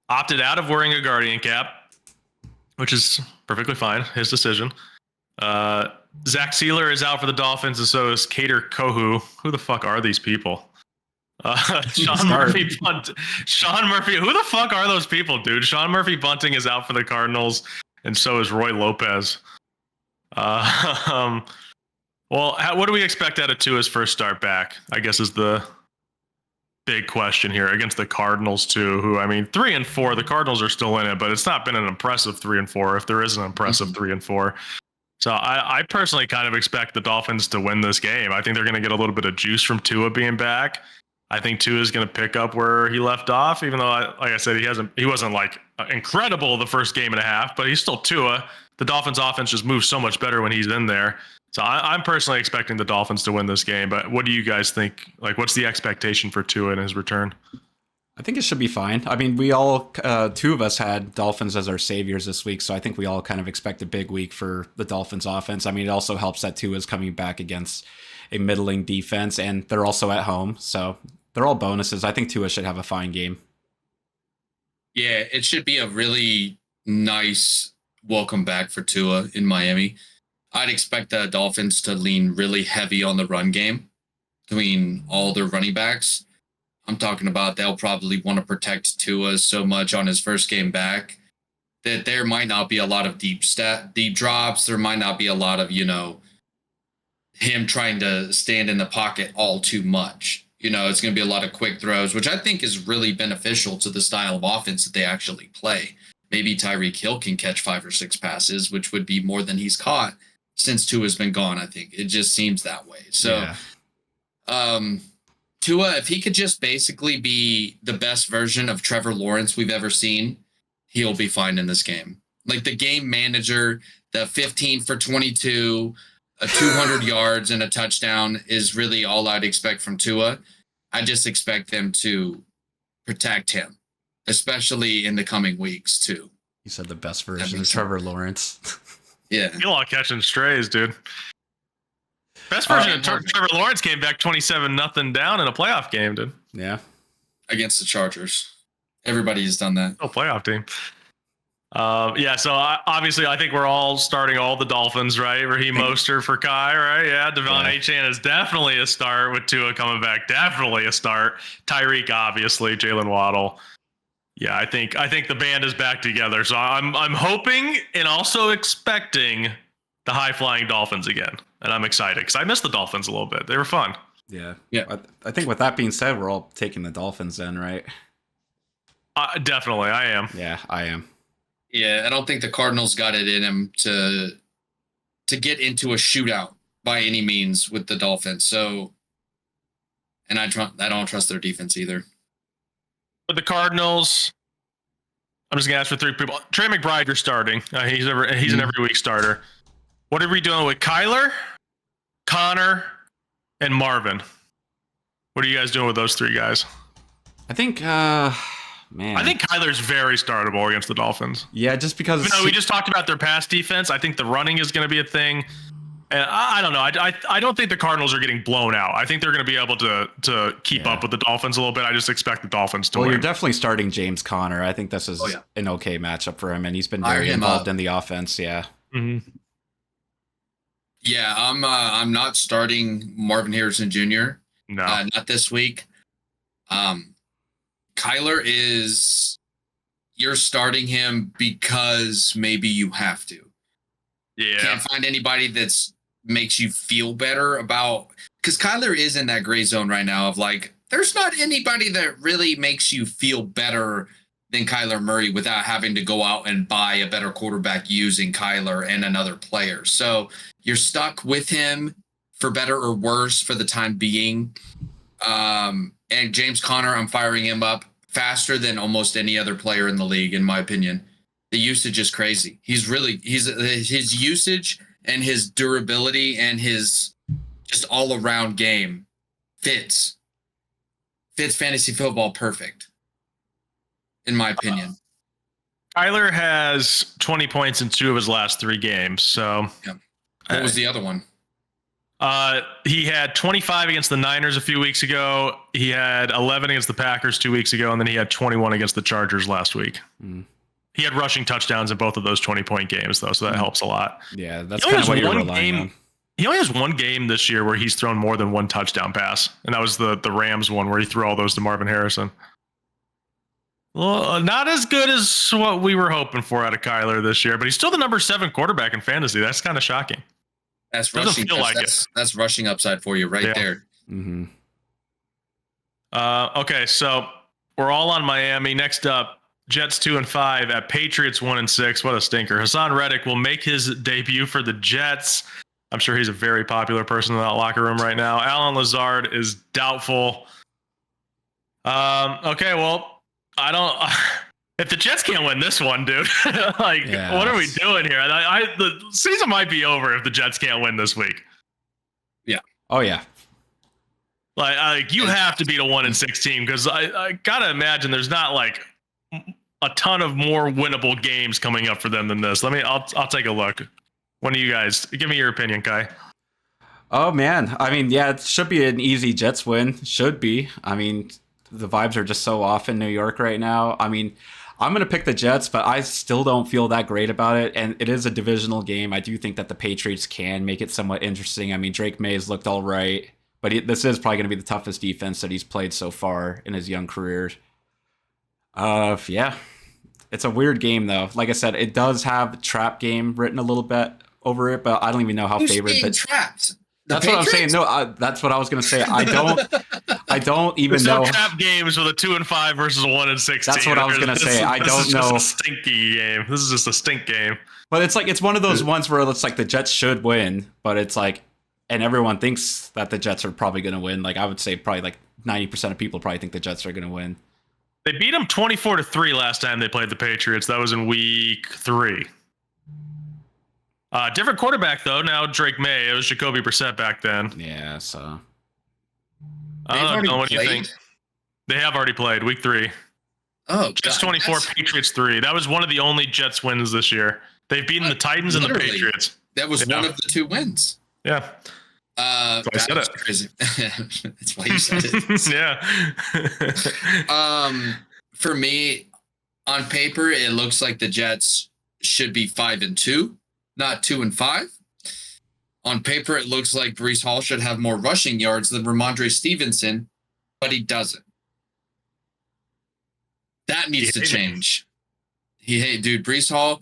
Opted out of wearing a Guardian cap, which is perfectly fine. His decision. Zach Sealer is out for the Dolphins, and so is Cater Kohu. Who the fuck are these people? Sean Murphy. Who the fuck are those people, dude? Sean Murphy Bunting is out for the Cardinals, and so is Roy Lopez. Well, what do we expect out of Tua's first start back? I guess is the big question here against the Cardinals too, who, I mean, 3-4, the Cardinals are still in it, but it's not been an impressive 3-4 if there is an impressive 3-4. So I personally kind of expect the Dolphins to win this game. I think they're going to get a little bit of juice from Tua being back. I think Tua is going to pick up where he left off, even though, like I said, he wasn't like incredible the first game and a half, but he's still Tua. The Dolphins offense just moves so much better when he's in there. So I'm personally expecting the Dolphins to win this game, but what do you guys think? Like, what's the expectation for Tua in his return? I think it should be fine. I mean, we all, 2 of us had Dolphins as our saviors this week, so I think we all kind of expect a big week for the Dolphins offense. I mean, it also helps that Tua is coming back against a middling defense, and they're also at home, so they're all bonuses. I think Tua should have a fine game. Yeah, it should be a really nice welcome back for Tua in Miami. I'd expect the Dolphins to lean really heavy on the run game between all their running backs. I'm talking about they'll probably want to protect Tua so much on his first game back that there might not be a lot of deep drops. There might not be a lot of, him trying to stand in the pocket all too much. It's going to be a lot of quick throws, which I think is really beneficial to the style of offense that they actually play. Maybe Tyreek Hill can catch 5 or 6 passes, which would be more than he's caught since Tua's been gone. I think it just seems that way. So, Tua, if he could just basically be the best version of Trevor Lawrence we've ever seen, he'll be fine in this game. Like the game manager, the 15 for 22, 200 yards and a touchdown is really all I'd expect from Tua. I just expect them to protect him, especially in the coming weeks too. You said the best version of Trevor Lawrence. Yeah. You lot catching strays, dude. Best version of Trevor Lawrence came back 27-0 down in a playoff game, dude. Yeah. Against the Chargers. Everybody's done that. Oh, playoff team. So obviously I think we're all starting all the Dolphins, right? Raheem Mostert for Kai, right? Yeah, Devon Achane is definitely a start with Tua coming back. Definitely a start. Tyreek, obviously. Jalen Waddle. Yeah, I think the band is back together. So I'm hoping and also expecting the high-flying Dolphins again. And I'm excited because I missed the Dolphins a little bit. They were fun. Yeah. I think with that being said, we're all taking the Dolphins then, right? Definitely, I am. Yeah, I am. Yeah, I don't think the Cardinals got it in them to get into a shootout by any means with the Dolphins. So, and I don't trust their defense either. For the Cardinals, I'm just gonna ask for 3 people. Trey McBride, you're starting. He's an every week starter. What are we doing with Kyler, Connor, and Marvin? What are you guys doing with those three guys? I think, man. I think Kyler's very startable against the Dolphins. Yeah, just because... We just talked about their pass defense. I think the running is going to be a thing. And I don't know. I don't think the Cardinals are getting blown out. I think they're going to be able to keep up with the Dolphins a little bit. I just expect the Dolphins to win. You're definitely starting James Conner. I think this is an okay matchup for him, and he's been very involved in the offense. Yeah. Mm-hmm. Yeah, I'm not starting Marvin Harrison Jr. No, not this week. Kyler you're starting him because maybe you have to. Yeah. Can't find anybody that's makes you feel better about, because Kyler is in that gray zone right now of like, there's not anybody that really makes you feel better than Kyler Murray without having to go out and buy a better quarterback using Kyler and another player. So you're stuck with him for better or worse for the time being. And James Conner, I'm firing him up faster than almost any other player in the league, in my opinion. The usage is crazy. His usage and his durability and his just all around game fits fantasy football perfect, in my opinion. Kyler has 20 points in 2 of his last 3 games. So what was the other one? He had 25 against the Niners a few weeks ago. He had 11 against the Packers 2 weeks ago, and then he had 21 against the Chargers last week. He had rushing touchdowns in both of those 20-point games, though, so that helps a lot. Yeah, that's kind of what you're relying on. He only has one game this year where he's thrown more than one touchdown pass, and that was the Rams one where he threw all those to Marvin Harrison. Well, not as good as what we were hoping for out of Kyler this year, but he's still the number 7 quarterback in fantasy. That's kind of shocking. That's rushing. That's rushing upside for you right there. Mm-hmm. Okay, so we're all on Miami. Next up, Jets 2-5 at Patriots 1-6. What a stinker. Hassan Reddick will make his debut for the Jets. I'm sure he's a very popular person in that locker room right now. Alan Lazard is doubtful. Okay, well, I don't. If the Jets can't win this one, dude, what are we doing here? The season might be over if the Jets can't win this week. Yeah. Oh yeah. You have to beat a 1-6 team, because I gotta imagine there's not like a ton of more winnable games coming up for them than this. I'll take a look. One of you guys, give me your opinion, Kai. Oh man, I mean, yeah, it should be an easy Jets win. Should be. I mean, the vibes are just so off in New York right now. I mean, I'm going to pick the Jets, but I still don't feel that great about it. And it is a divisional game. I do think that the Patriots can make it somewhat interesting. I mean, Drake May has looked all right, but this is probably going to be the toughest defense that he's played so far in his young career. Yeah, it's a weird game though. Like I said, it does have trap game written a little bit over it, but I don't even know how favored that. Trapped? That's what I'm saying. No, that's what I was going to say. I don't even There's know. No trap games with a 2-5 versus a 1-6. That's what I was going to say. I don't know. This is just a stinky game. This is just a stink game. But it's one of those ones where it's like the Jets should win, but it's like, and everyone thinks that the Jets are probably going to win. Like I would say probably like 90% of people probably think the Jets are going to win. They beat them 24-3 last time they played the Patriots. That was in week 3. Different quarterback though. Now Drake May. It was Jacoby Brissett back then. Yeah. So I don't know what you think. They have already played week 3. Oh, Jets 24, Patriots 3. That was one of the only Jets wins this year. They've beaten the Titans and the Patriots. That was one of the 2 wins. Yeah. That's why I said it. Crazy. That's why you said it. Yeah. For me, on paper, it looks like the Jets should be 5-2, not 2-5. On paper, it looks like Breece Hall should have more rushing yards than Ramondre Stevenson, but he doesn't. That needs to change. Dude, Breece Hall,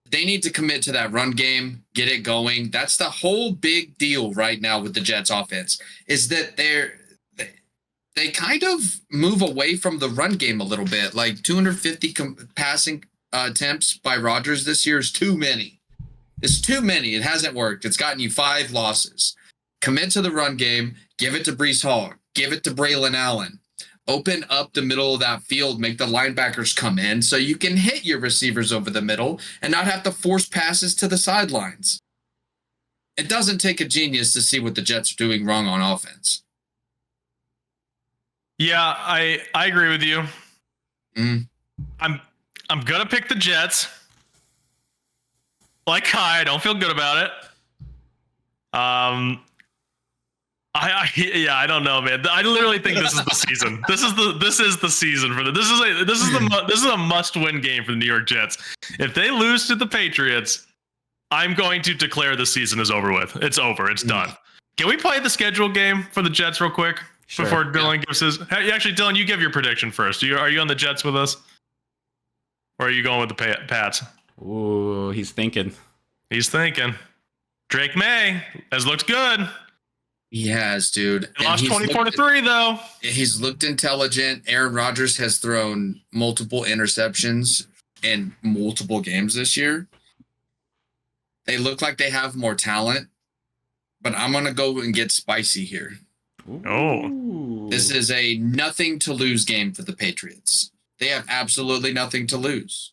they need to commit to that run game, get it going. That's the whole big deal right now with the Jets offense, is that they kind of move away from the run game a little bit. Like 250 passing attempts by Rodgers this year is too many. It's too many. It hasn't worked. It's gotten you 5 losses. Commit to the run game. Give it to Breece Hall. Give it to Braylon Allen. Open up the middle of that field. Make the linebackers come in so you can hit your receivers over the middle and not have to force passes to the sidelines. it doesn't take a genius to see what the Jets are doing wrong on offense. Yeah, I agree with you. Mm. I'm gonna pick the Jets. Like Kai, I don't feel good about it. I don't know, man. I literally think this is the season. This is the season for this is a must-win game for the New York Jets. If they lose to the Patriots, I'm going to declare the season is over with. It's over. It's done. Can we play the schedule game for the Jets real quick before Dylan gives his? Actually, Dylan, you give your prediction first. Are you on the Jets with us, or are you going with the Pats? Ooh, he's thinking. He's thinking. Drake May has looked good. He has, dude. He lost 24-3, though. He's looked intelligent. Aaron Rodgers has thrown multiple interceptions in multiple games this year. They look like they have more talent, but I'm going to go and get spicy here. Oh. This is a nothing to lose game for the Patriots. They have absolutely nothing to lose.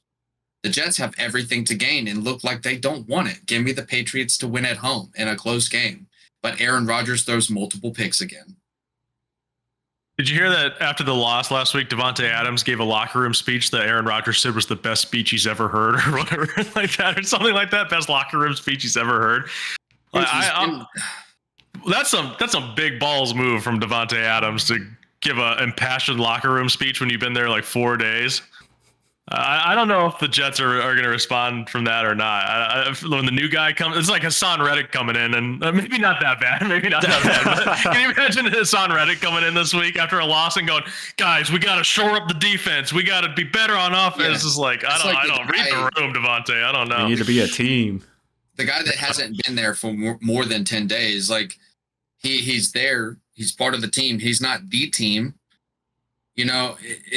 The Jets have everything to gain and look like they don't want it. Give me the Patriots to win at home in a close game. But Aaron Rodgers throws multiple picks again. Did you hear that after the loss last week, Davante Adams gave a locker room speech that Aaron Rodgers said was the best speech he's ever heard or whatever like that or something like that? Best locker room speech he's ever heard. That's some big balls move from Davante Adams to give an impassioned locker room speech when you've been there like 4 days. I don't know if the Jets are going to respond from that or not. When the new guy comes, it's like Hassan Reddick coming in, and maybe not that bad. Maybe not that bad. But can you imagine Hassan Reddick coming in this week after a loss and going, guys, we got to shore up the defense. We got to be better on offense. It's like, I don't read the room, Davante. I don't know. We need to be a team. The guy that hasn't been there for more than 10 days, like he's there. He's part of the team. He's not the team. You know,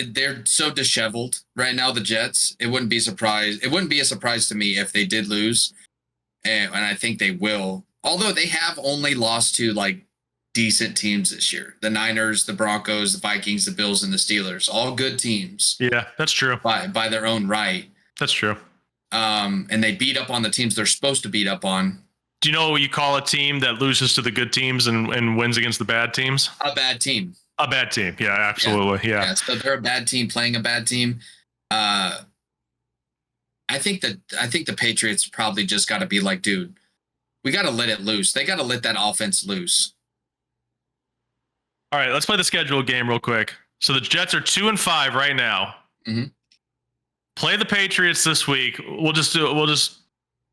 they're so disheveled right now, the Jets. It wouldn't be a surprise to me if they did lose. And I think they will. Although they have only lost to like decent teams this year. The Niners, the Broncos, the Vikings, the Bills, and the Steelers. All good teams. Yeah, that's true. By their own right. That's true. And they beat up on the teams they're supposed to beat up on. Do you know what you call a team that loses to the good teams and wins against the bad teams? A bad team. A bad team. Yeah, absolutely. Yeah. So they're a bad team playing a bad team. I think the Patriots probably just got to be like, dude, we got to let it loose. They got to let that offense loose. All right, let's play the schedule game real quick. So the Jets are 2-5 right now. Mm-hmm. Play the Patriots this week. We'll just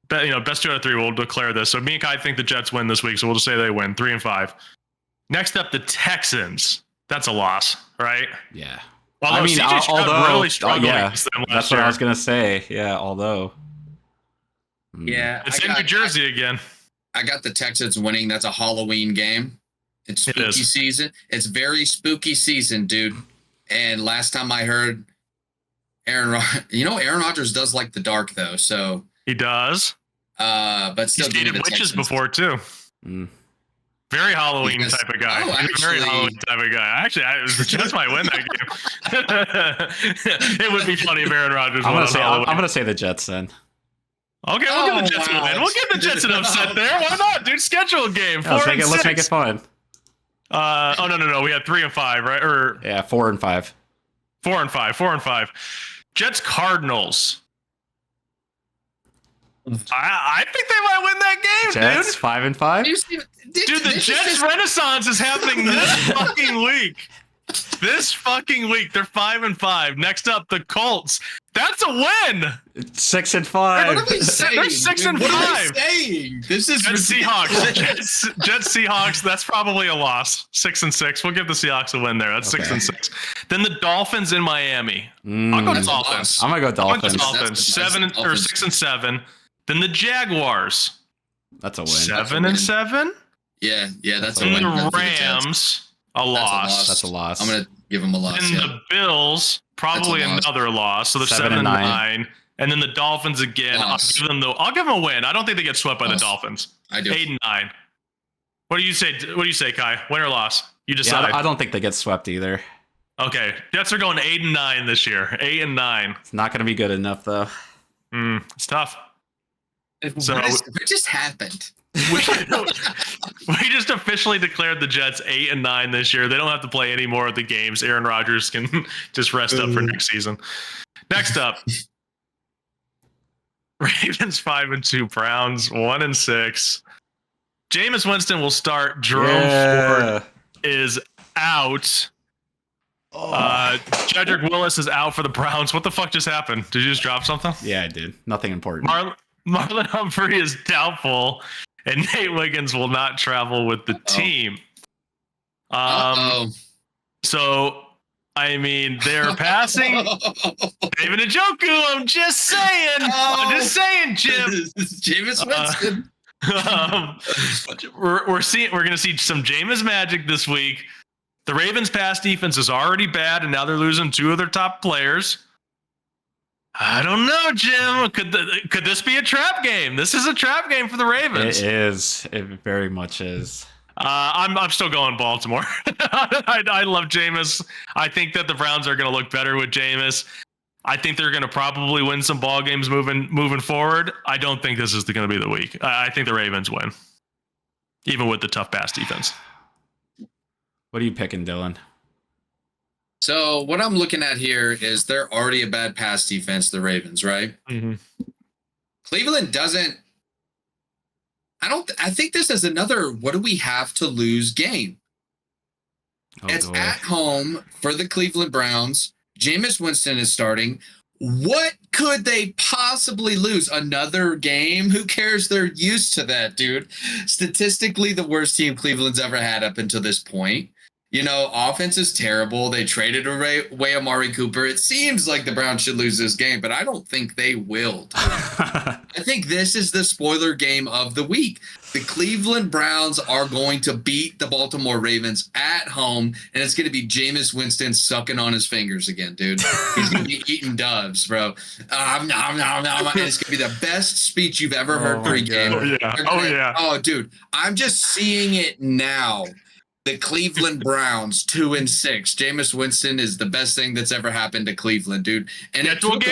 bet, best 2 out of 3. We'll declare this. So me and Kai think the Jets win this week. So we'll just say they win 3-5. Next up, the Texans. That's a loss, right? Yeah. Although CJ Stroud really struggled against them last that's what year. I was gonna say. Yeah, although. Yeah, it's in New Jersey again. I got the Texans winning. That's a Halloween game. It's spooky season. It's very spooky season, dude. And last time I heard Aaron Rodgers does like the dark though, so he does. But still, he's dated witches before too. Very Halloween type of guy. Very Halloween type of guy. Actually, the Jets might win that game. It would be funny if Aaron Rodgers won on Halloween. I'm gonna say the Jets then. Okay, we'll get the Jets to win. We'll get the Jets an upset there. Why not, dude? Schedule a game. Let's make it fun. No. We had 3-5, right? Or 4-5. 4-5. Jets Cardinals. I think they might win that game, Jets, dude. 5-5. Dude, the Jets Renaissance is happening this fucking week. This fucking week, they're 5-5. Next up, the Colts. That's a win. 6-5. What are we saying? They're 6-5. What are we saying? This is Jets Seahawks. Jets Seahawks. That's probably a loss. 6-6. We'll give the Seahawks a win there. That's 6-6. Then the Dolphins in Miami. I'll go Dolphins. I'm gonna go Dolphins. 6-7. Then the Jaguars. That's a win. 7-7. Yeah, that's a win. win. And the Rams, a loss. That's a loss. I'm gonna give them a loss. And the Bills, probably another loss. So they're 7-9. And then the Dolphins again. I'll give them a win. I don't think they get swept by the Dolphins. I do. 8-9. What do you say, Kai? Win or loss? You decide. I don't think they get swept either. Okay, Jets are going 8-9 this year. 8-9. It's not gonna be good enough though. It's tough. What just happened? We just officially declared the Jets 8-9 this year. They don't have to play any more of the games. Aaron Rodgers can just rest up for next season. Next up, Ravens 5-2, Browns 1-6. Jameis Winston will start. Jerome Ford is out. Jedrick Willis is out for the Browns. What the fuck just happened? Did you just drop something? Yeah, I did. Nothing important. Marlon Humphrey is doubtful, and Nate Wiggins will not travel with the team. So, I mean, they're passing. David Njoku, I'm just saying. I'm just saying, Jim. Jameis Winston. We're going to see some Jameis magic this week. The Ravens' pass defense is already bad, and now they're losing two of their top players. I don't know, Jim. Could this be a trap game? This is a trap game for the Ravens. It is. It very much is. I'm still going Baltimore. I love Jameis. I think that the Browns are going to look better with Jameis. I think they're going to probably win some ball games moving forward. I don't think this is going to be the week. I think the Ravens win, even with the tough pass defense. What are you picking, Dylan? So what I'm looking at here is they're already a bad pass defense, the Ravens, right? Mm-hmm. Cleveland doesn't. I think this is another what do we have to lose game. It's at home for the Cleveland Browns. Jameis Winston is starting. What could they possibly lose? Another game? Who cares? They're used to that, dude. Statistically, the worst team Cleveland's ever had up until this point. You know, offense is terrible. They traded away Amari Cooper. It seems like the Browns should lose this game, but I don't think they will. I think this is the spoiler game of the week. The Cleveland Browns are going to beat the Baltimore Ravens at home, and it's going to be Jameis Winston sucking on his fingers again, dude. He's going to be eating doves, bro. And it's going to be the best speech you've ever heard pre-game. Oh, dude, I'm just seeing it now. The Cleveland Browns 2-6. Jameis Winston is the best thing that's ever happened to Cleveland, dude. And it took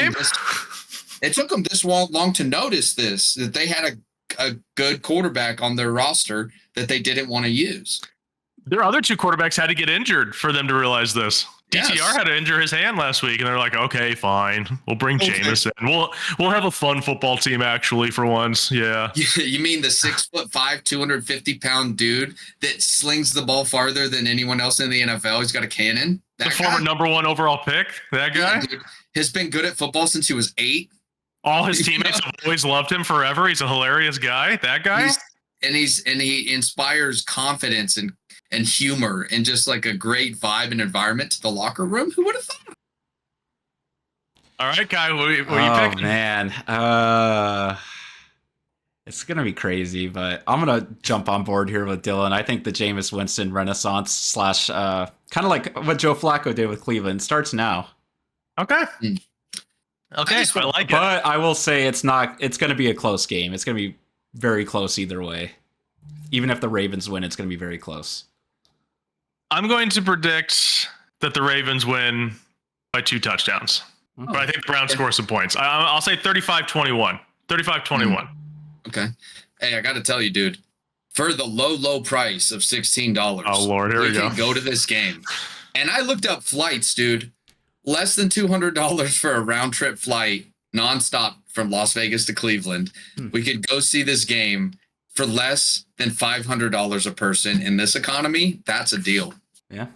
them this long to notice this, that they had a good quarterback on their roster that they didn't want to use. Their other two quarterbacks had to get injured for them to realize this. DTR had to injure his hand last week, and they're like, okay, fine. We'll bring Jameis in. We'll have a fun football team, actually, for once. Yeah. You mean the 6'5", 250-pound dude that slings the ball farther than anyone else in the NFL? He's got a cannon. The former number 1 overall pick, that guy? Yeah, dude, has been good at football since he was 8. All his teammates have always loved him forever. He's a hilarious guy. That guy? He inspires confidence and humor and just like a great vibe and environment to the locker room. Who would have thought? All right, Kai, what are you picking? Oh, man. It's going to be crazy, but I'm going to jump on board here with Dylan. I think the Jameis Winston renaissance / kind of like what Joe Flacco did with Cleveland starts now. Okay. Okay, I like it. But I will say it's going to be a close game. It's going to be very close either way. Even if the Ravens win, it's going to be very close. I'm going to predict that the Ravens win by 2 touchdowns. But I think the Browns score some points. I'll say 35-21. 35-21. Okay. Hey, I got to tell you, dude, for the low price of $16. Oh, Lord, here we go. Can go to this game. And I looked up flights, dude. Less than $200 for a round trip flight, nonstop from Las Vegas to Cleveland. We could go see this game for less than $500 a person in this economy. That's a deal. Yeah.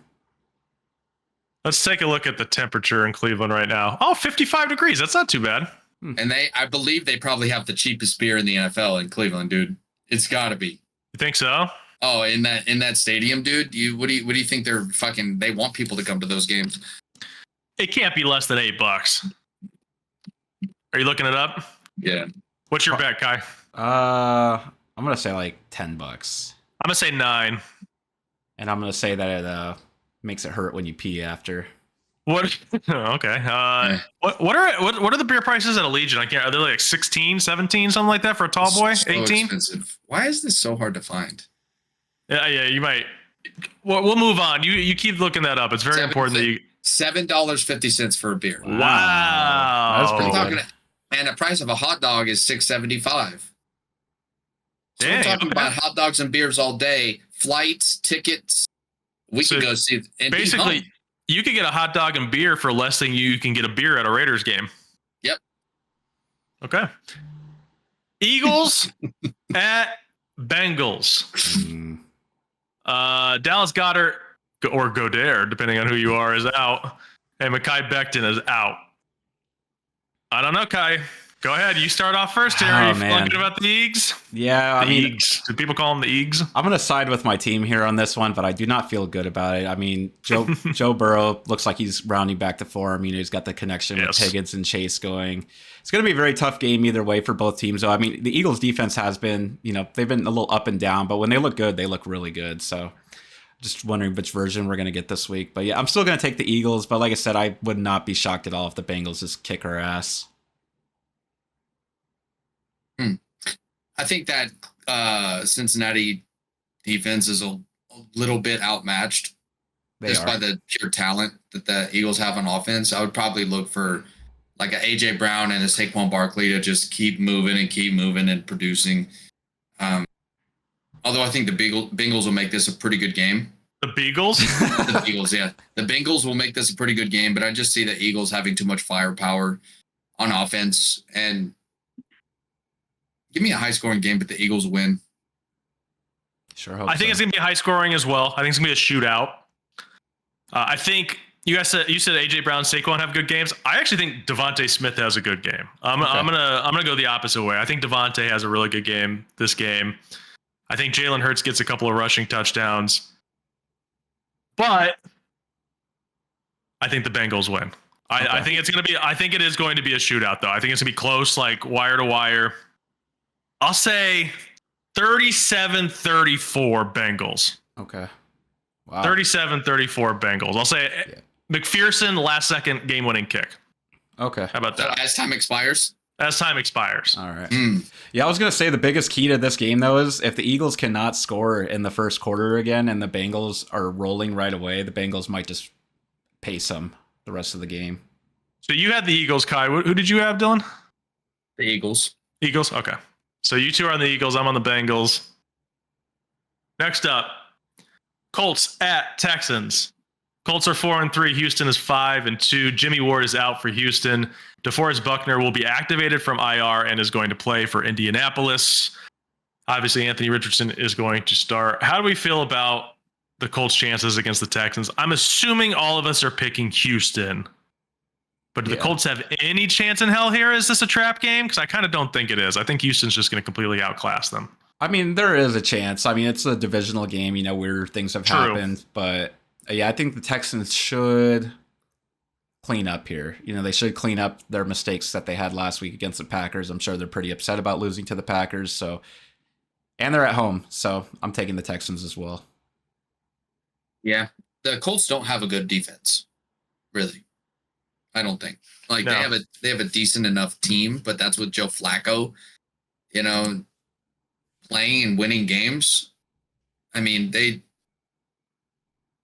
Let's take a look at the temperature in Cleveland right now. Oh, 55 degrees. That's not too bad. And I believe they probably have the cheapest beer in the NFL in Cleveland, dude. It's got to be. You think so? Oh, in that stadium, dude. What do you think they want people to come to those games? It can't be less than $8. Are you looking it up? Yeah. What's your bet, Kai? I'm going to say like $10. I'm going to say 9. And I'm going to say that it makes it hurt when you pee after. What? Okay. What are the beer prices at Allegiant? Are they like 16, 17, something like that for a tall boy? So 18? Expensive. Why is this so hard to find? Yeah, you might. We'll move on. You keep looking that up. It's very important that you. $7.50 for a beer. Wow. That's pretty good. And the price of a hot dog is $6.75. So we're talking about hot dogs and beers all day, flights, tickets. We could go see. And basically, you could get a hot dog and beer for less than you can get a beer at a Raiders game. Yep. Okay. Eagles at Bengals. Dallas Goedert or Goddard, depending on who you are, is out, and Mekhi Becton is out. I don't know, Kai. Go ahead. You start off first here. Are you feeling good about the Eags? Yeah, the Eags. Do people call them the Eags? I'm going to side with my team here on this one, but I do not feel good about it. I mean, Joe Burrow looks like he's rounding back to form. You know, he's got the connection with Higgins and Chase going. It's going to be a very tough game either way for both teams. So, I mean, the Eagles' defense has been, you know, they've been a little up and down, but when they look good, they look really good. So, just wondering which version we're going to get this week. But yeah, I'm still going to take the Eagles. But like I said, I would not be shocked at all if the Bengals just kick our ass. I think that Cincinnati defense is a little bit outmatched by the pure talent that the Eagles have on offense. I would probably look for like a AJ Brown and a Saquon Barkley to just keep moving and producing. Although I think the Bengals will make this a pretty good game. The Beagles? The Eagles, yeah. The Bengals will make this a pretty good game, but I just see the Eagles having too much firepower on offense. And give me a high-scoring game, but the Eagles win. Sure hope I think it's going to be high scoring as well. I think it's going to be a shootout. I think you said AJ Brown, Saquon have good games. I actually think Devontae Smith has a good game. I'm gonna go the opposite way. I think Devontae has a really good game this game. I think Jalen Hurts gets a couple of rushing touchdowns, but I think the Bengals win. I think it's going to be. I think it is going to be a shootout, though. I think it's going to be close, like wire to wire. I'll say 37-34 Bengals. Okay. Wow. 37-34 Bengals. I'll say McPherson last second game winning kick. Okay. How about that? So as time expires? As time expires. All right. Yeah, I was going to say the biggest key to this game, though, is if the Eagles cannot score in the first quarter again and the Bengals are rolling right away, the Bengals might just pace them the rest of the game. So you had the Eagles, Kai. Who did you have, Dylan? The Eagles. Eagles? Okay. So you two are on the Eagles. I'm on the Bengals. Next up, Colts at Texans. Colts are 4-3. Houston is 5-2. Jimmy Ward is out for Houston. DeForest Buckner will be activated from IR and is going to play for Indianapolis. Obviously, Anthony Richardson is going to start. How do we feel about the Colts' chances against the Texans? I'm assuming all of us are picking Houston. But do the Colts have any chance in hell here? Is this a trap game? Because I kind of don't think it is. I think Houston's just going to completely outclass them. I mean, there is a chance. I mean, it's a divisional game. You know, weird things have happened. But yeah, I think the Texans should clean up here. You know, they should clean up their mistakes that they had last week against the Packers. I'm sure they're pretty upset about losing to the Packers. So, and they're at home. So I'm taking the Texans as well. Yeah. The Colts don't have a good defense, really. I don't think. Like they have a decent enough team, but that's with Joe Flacco, you know, playing and winning games. I mean, they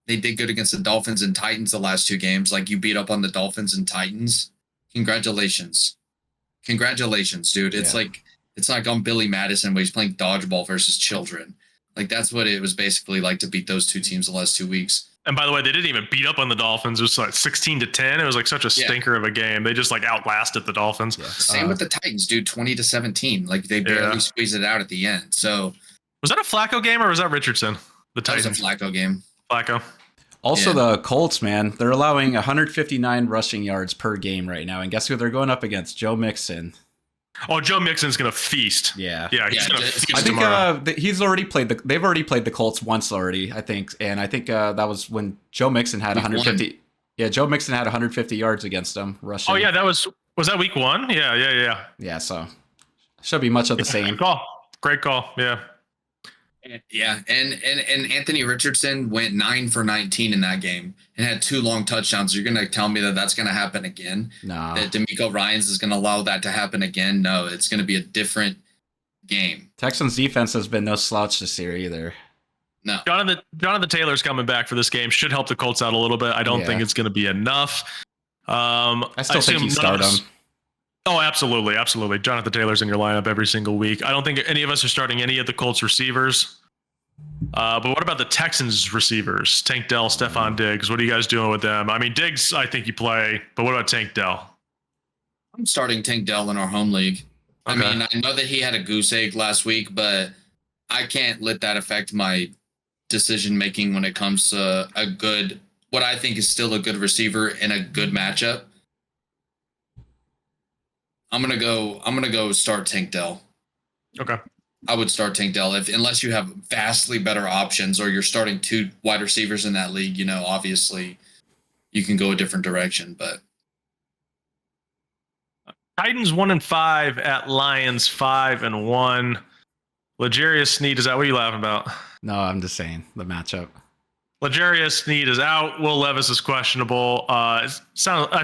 did good against the Dolphins and Titans the last two games. Like you beat up on the Dolphins and Titans. Congratulations, dude. It's like on Billy Madison where he's playing dodgeball versus children. Like that's what it was basically like to beat those two teams the last 2 weeks. And by the way, they didn't even beat up on the Dolphins. It was like 16-10. It was like such a stinker of a game. They just like outlasted the Dolphins. Yeah. Same with the Titans, dude. 20-17. Like they barely squeezed it out at the end. So was that a Flacco game or was that Richardson? The Titans. That was a Flacco game. Flacco. Also, the Colts, man, they're allowing 159 rushing yards per game right now. And guess who they're going up against? Joe Mixon. Oh, Joe Mixon's gonna feast. Yeah, he's gonna feast. I think he's already played they've already played the Colts once already, I think, and I think that was when Joe Mixon had 150. Yeah, Joe Mixon had 150 yards against them rushing. Oh yeah, was that week 1? Yeah. Yeah, so should be much of the same. Great call. Yeah. Yeah, and Anthony Richardson went 9 for 19 in that game and had 2 long touchdowns. You're going to tell me that that's going to happen again? No. That D'Amico Ryans is going to allow that to happen again? No, it's going to be a different game. Texans defense has been no slouch this year either. No. Jonathan Taylor's coming back for this game. Should help the Colts out a little bit. I don't think it's going to be enough. I still think you start him. Oh, absolutely, absolutely. Jonathan Taylor's in your lineup every single week. I don't think any of us are starting any of the Colts receivers. But what about the Texans receivers? Tank Dell, Stephon Diggs. What are you guys doing with them? I mean, Diggs, I think you play, but what about Tank Dell? I'm starting Tank Dell in our home league. Okay. I mean, I know that he had a goose egg last week, but I can't let that affect my decision making when it comes to what I think is still a good receiver in a good matchup. I'm gonna go start Tank Dell. Okay. I would start Tank Dell unless you have vastly better options or you're starting 2 wide receivers in that league. Obviously you can go a different direction, but Titans 1-5 at Lions 5-1. L'Jarius Sneed, is that what you laughing about? No, I'm just saying the matchup. L'Jarius Sneed is out. Will Levis is questionable. I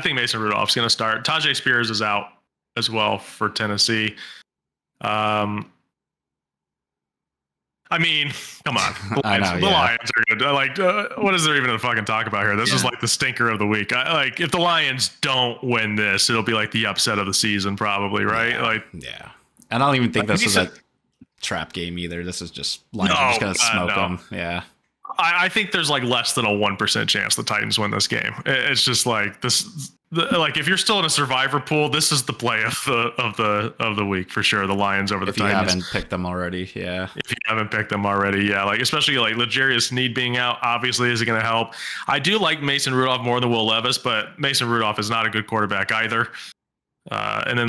think Mason Rudolph's going to start. Tajay Spears is out as well for Tennessee. I mean, come on. The Lions are good. What is there even to fucking talk about here? This is like the stinker of the week. If the Lions don't win this, it'll be like the upset of the season, probably, right? Yeah. And I don't even think this is a trap game either. This is just Lions are just going to smoke them. Yeah. I think there's like less than a 1% chance the Titans win this game. It's just like this. If you're still in a survivor pool, this is the play of the week for sure. The Lions over the Titans. If you haven't picked them already, yeah. If you haven't picked them already, yeah. Especially L'Jarius Sneed being out, obviously is going to help. I do like Mason Rudolph more than Will Levis, but Mason Rudolph is not a good quarterback either. And then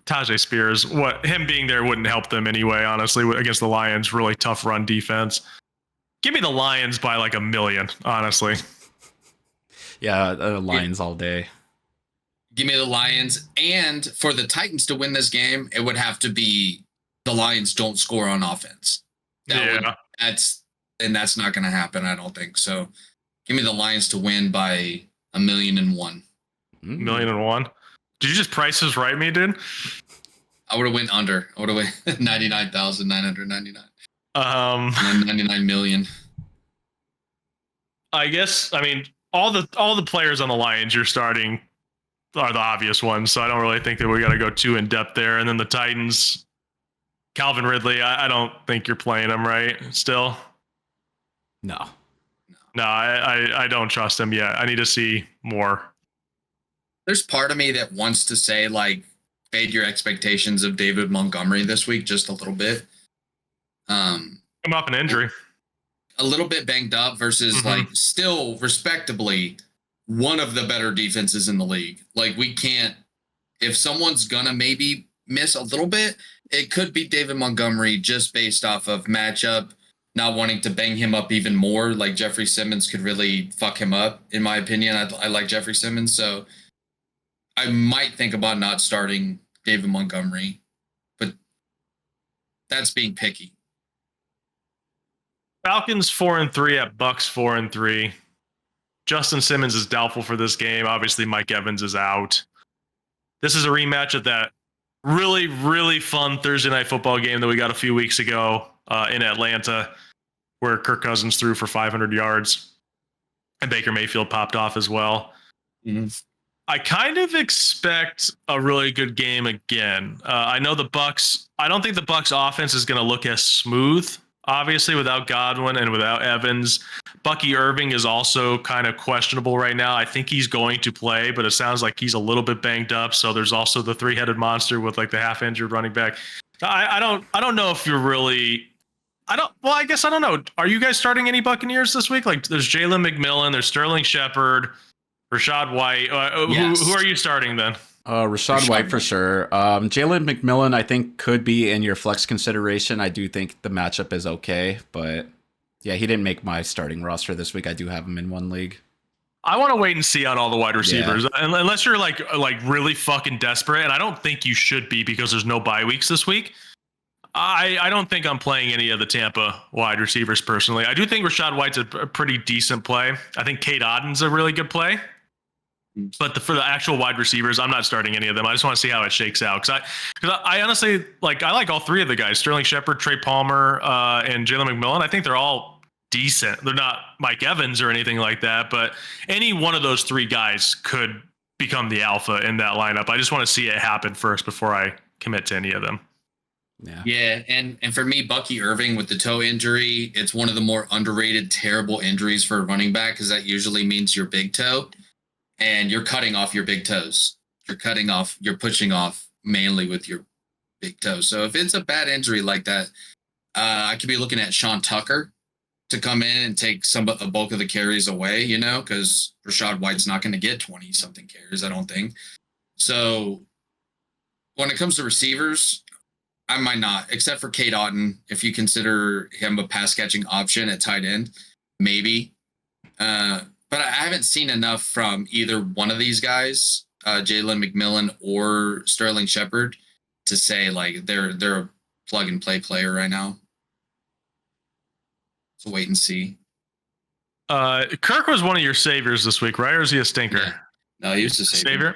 Tajay Spears, him being there wouldn't help them anyway. Honestly, against the Lions, really tough run defense. Give me the Lions by like 1 million, honestly. Yeah, Lions all day. Give me the Lions. And for the Titans to win this game, it would have to be the Lions don't score on offense. That's not going to happen, I don't think. So give me the Lions to win by 1,000,001. 1,000,001? Did you just price this right, me, dude? I would have went under. I would have went 99,999. 99 million. I guess. I mean, all the players on the Lions you're starting are the obvious ones, so I don't really think that we got to go too in depth there. And then the Titans, Calvin Ridley, I don't think you're playing him right still. No, I don't trust him yet. I need to see more. There's part of me that wants to say fade your expectations of David Montgomery this week just a little bit. Come off an injury. A little bit banged up versus still respectably one of the better defenses in the league. We can't, if someone's gonna maybe miss a little bit, it could be David Montgomery just based off of matchup, not wanting to bang him up even more. Jeffrey Simmons could really fuck him up, in my opinion. I like Jeffrey Simmons, so I might think about not starting David Montgomery, but that's being picky. Falcons 4-3 at Bucks 4-3. Justin Simmons is doubtful for this game. Obviously, Mike Evans is out. This is a rematch of that really, really fun Thursday night football game that we got a few weeks ago in Atlanta, where Kirk Cousins threw for 500 yards and Baker Mayfield popped off as well. Mm-hmm. I kind of expect a really good game again. I know the Bucks. I don't think the Bucks offense is going to look as smooth, obviously, without Godwin and without Evans. Bucky Irving is also kind of questionable right now. I think he's going to play, but it sounds like he's a little bit banged up. So there's also the 3-headed monster with the half injured running back. I don't know if you're really. I guess I don't know. Are you guys starting any Buccaneers this week? There's Jalen McMillan, there's Sterling Shepard, Rachaad White. Yes. Who are you starting then? Rachaad White for sure. Jalen McMillan, I think, could be in your flex consideration. I do think the matchup is okay, but yeah, he didn't make my starting roster this week. I do have him in one league. I want to wait and see on all the wide receivers, unless you're like really fucking desperate, and I don't think you should be because there's no bye weeks this week. I don't think I'm playing any of the Tampa wide receivers personally. I do think Rachaad White's a pretty decent play. I think Cade Otton's a really good play. But for the actual wide receivers, I'm not starting any of them. I just want to see how it shakes out. Because I honestly, I like all three of the guys. Sterling Shepard, Trey Palmer, and Jalen McMillan. I think they're all decent. They're not Mike Evans or anything like that. But any one of those three guys could become the alpha in that lineup. I just want to see it happen first before I commit to any of them. Yeah, and for me, Bucky Irving with the toe injury, it's one of the more underrated, terrible injuries for a running back because that usually means your big toe, and you're cutting off your big toes. You're pushing off mainly with your big toe. So if it's a bad injury like that, I could be looking at Sean Tucker to come in and take a bulk of the carries away, because Rashad White's not going to get 20-something carries, I don't think. So when it comes to receivers, I might not, except for Kate Otten, if you consider him a pass-catching option at tight end, maybe. But I haven't seen enough from either one of these guys, Jalen McMillan or Sterling Shepard, to say like they're a plug-and-play player right now. So wait and see. Kirk was one of your saviors this week, right? Or is he a stinker? Yeah. No, he was a savior.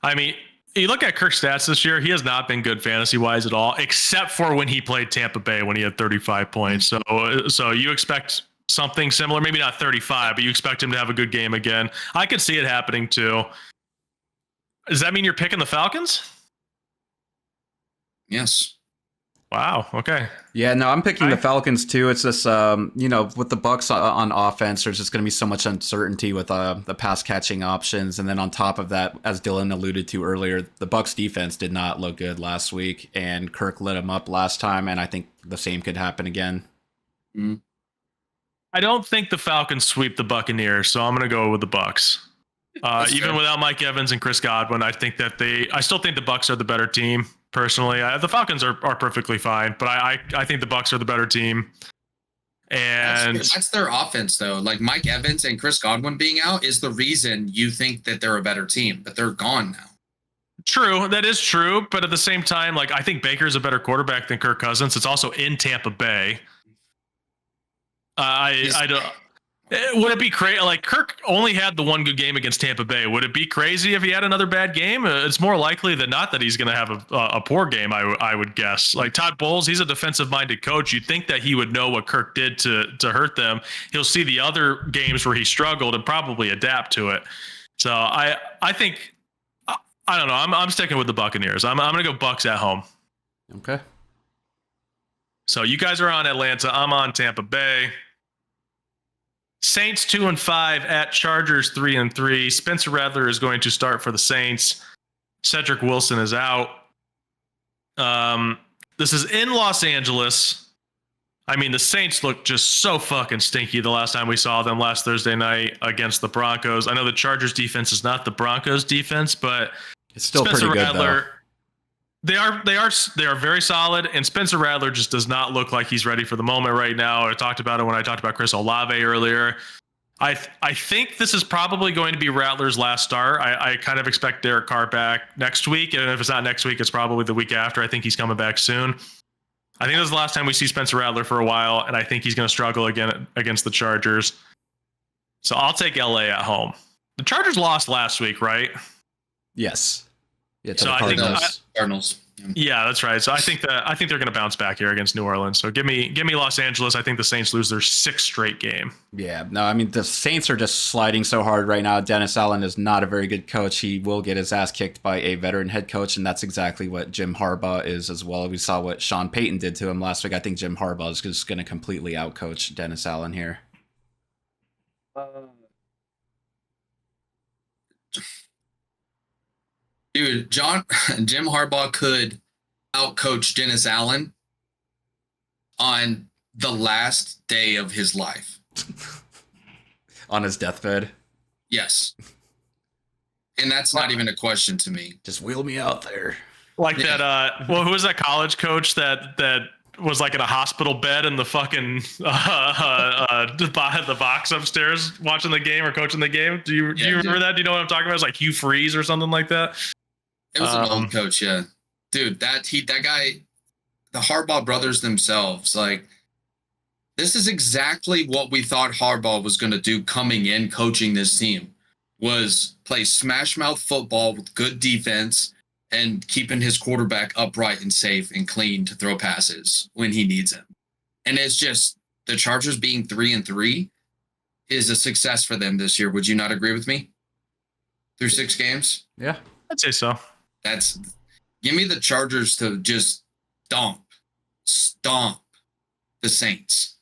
I mean, you look at Kirk's stats this year, he has not been good fantasy-wise at all, except for when he played Tampa Bay when he had 35 points. So you expect something similar, maybe not 35, but you expect him to have a good game again. I could see it happening too. Does that mean you're picking the Falcons? Yes. Wow. Okay. Yeah, no, I'm picking the Falcons too. It's just, with the Bucks on offense, there's just going to be so much uncertainty with the pass catching options, and then on top of that, as Dylan alluded to earlier, the Bucks defense did not look good last week, and Kirk lit them up last time, and I think the same could happen again. Mm. I don't think the Falcons sweep the Buccaneers, so I'm going to go with the Bucks. Even without Mike Evans and Chris Godwin, I still think the Bucks are the better team. Personally, the Falcons are perfectly fine, but I think the Bucks are the better team. And that's their offense, though. Like Mike Evans and Chris Godwin being out is the reason you think that they're a better team, but they're gone now. True, that is true. But at the same time, like I think Baker's a better quarterback than Kirk Cousins. It's also in Tampa Bay. I don't. Would it be crazy? Like Kirk only had the one good game against Tampa Bay. Would it be crazy if he had another bad game? It's more likely than not that he's going to have a poor game. I would guess. Like Todd Bowles, he's a defensive-minded coach. You'd think that he would know what Kirk did to hurt them. He'll see the other games where he struggled and probably adapt to it. So I think I don't know. I'm sticking with the Buccaneers. I'm going to go Bucks at home. Okay. So you guys are on Atlanta. I'm on Tampa Bay. Saints 2-5 at Chargers 3-3. Spencer Rattler is going to start for the Saints. Cedric Wilson is out. This is in Los Angeles. I mean, the Saints look just so fucking stinky the last time we saw them last Thursday night against the Broncos. I know the Chargers defense is not the Broncos defense, but it's still Spencer pretty good, Rattler, though. They are very solid, and Spencer Rattler just does not look like he's ready for the moment right now. I talked about it when I talked about Chris Olave earlier. I think this is probably going to be Rattler's last start. I kind of expect Derek Carr back next week, and if it's not next week, it's probably the week after. I think he's coming back soon. I think this is the last time we see Spencer Rattler for a while, and I think he's going to struggle again against the Chargers. So I'll take LA at home. The Chargers lost last week, right? Yes. Yeah, so I think Cardinals. Yeah, that's right. So I think they're going to bounce back here against New Orleans. So give me Los Angeles. I think the Saints lose their 6th straight game. Yeah, no, I mean the Saints are just sliding so hard right now. Dennis Allen is not a very good coach. He will get his ass kicked by a veteran head coach, and that's exactly what Jim Harbaugh is as well. We saw what Sean Payton did to him last week. I think Jim Harbaugh is just going to completely outcoach Dennis Allen here. Dude, Jim Harbaugh could outcoach Dennis Allen on the last day of his life. On his deathbed? Yes. And that's not even a question to me. Just wheel me out there. Like that, who was that college coach that was like in a hospital bed in the fucking the box upstairs watching the game or coaching the game? Do you remember that? Do you know what I'm talking about? It's like Hugh Freeze or something like that. It was an old coach, yeah. Dude, that guy, the Harbaugh brothers themselves, like, this is exactly what we thought Harbaugh was going to do coming in, coaching this team, was play smash mouth football with good defense and keeping his quarterback upright and safe and clean to throw passes when he needs him. And it's just the Chargers being 3-3 is a success for them this year. Would you not agree with me? through 6 games. Yeah. I'd say so. Give me the Chargers to just stomp the Saints.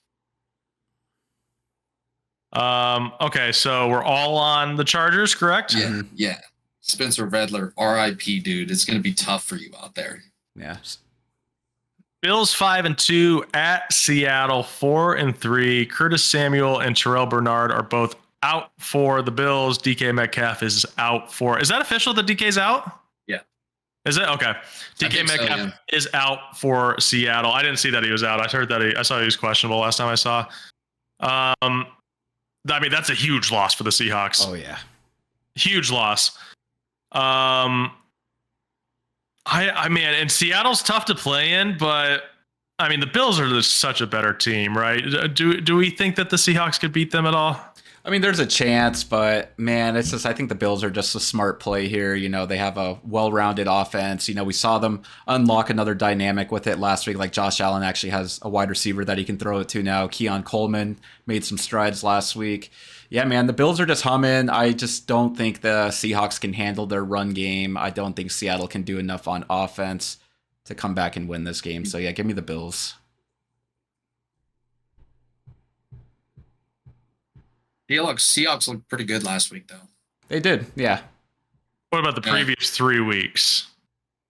Okay, so we're all on the Chargers, correct? Yeah. Spencer Rattler, RIP, dude. It's going to be tough for you out there. Yeah. Bills 5-2 at Seattle 4-3. Curtis Samuel and Terrell Bernard are both out for the Bills. DK Metcalf is out for. Is that official that DK's out? Yeah. Is it? Okay. DK Metcalf is out for Seattle. I didn't see that he was out. I heard that I saw he was questionable last time I saw. I mean, that's a huge loss for the Seahawks. Oh yeah. Huge loss. I mean, and Seattle's tough to play in, but I mean, the Bills are just such a better team, right? Do we think that the Seahawks could beat them at all? I mean, there's a chance, but man, it's just, I think the Bills are just a smart play here. You know, they have a well-rounded offense. You know, we saw them unlock another dynamic with it last week. Like Josh Allen actually has a wide receiver that he can throw it to now. Keon Coleman made some strides last week. Yeah, man, the Bills are just humming. I just don't think the Seahawks can handle their run game. I don't think Seattle can do enough on offense to come back and win this game. So yeah, give me the Bills. Seahawks looked pretty good last week, though. They did, yeah. What about the previous 3 weeks?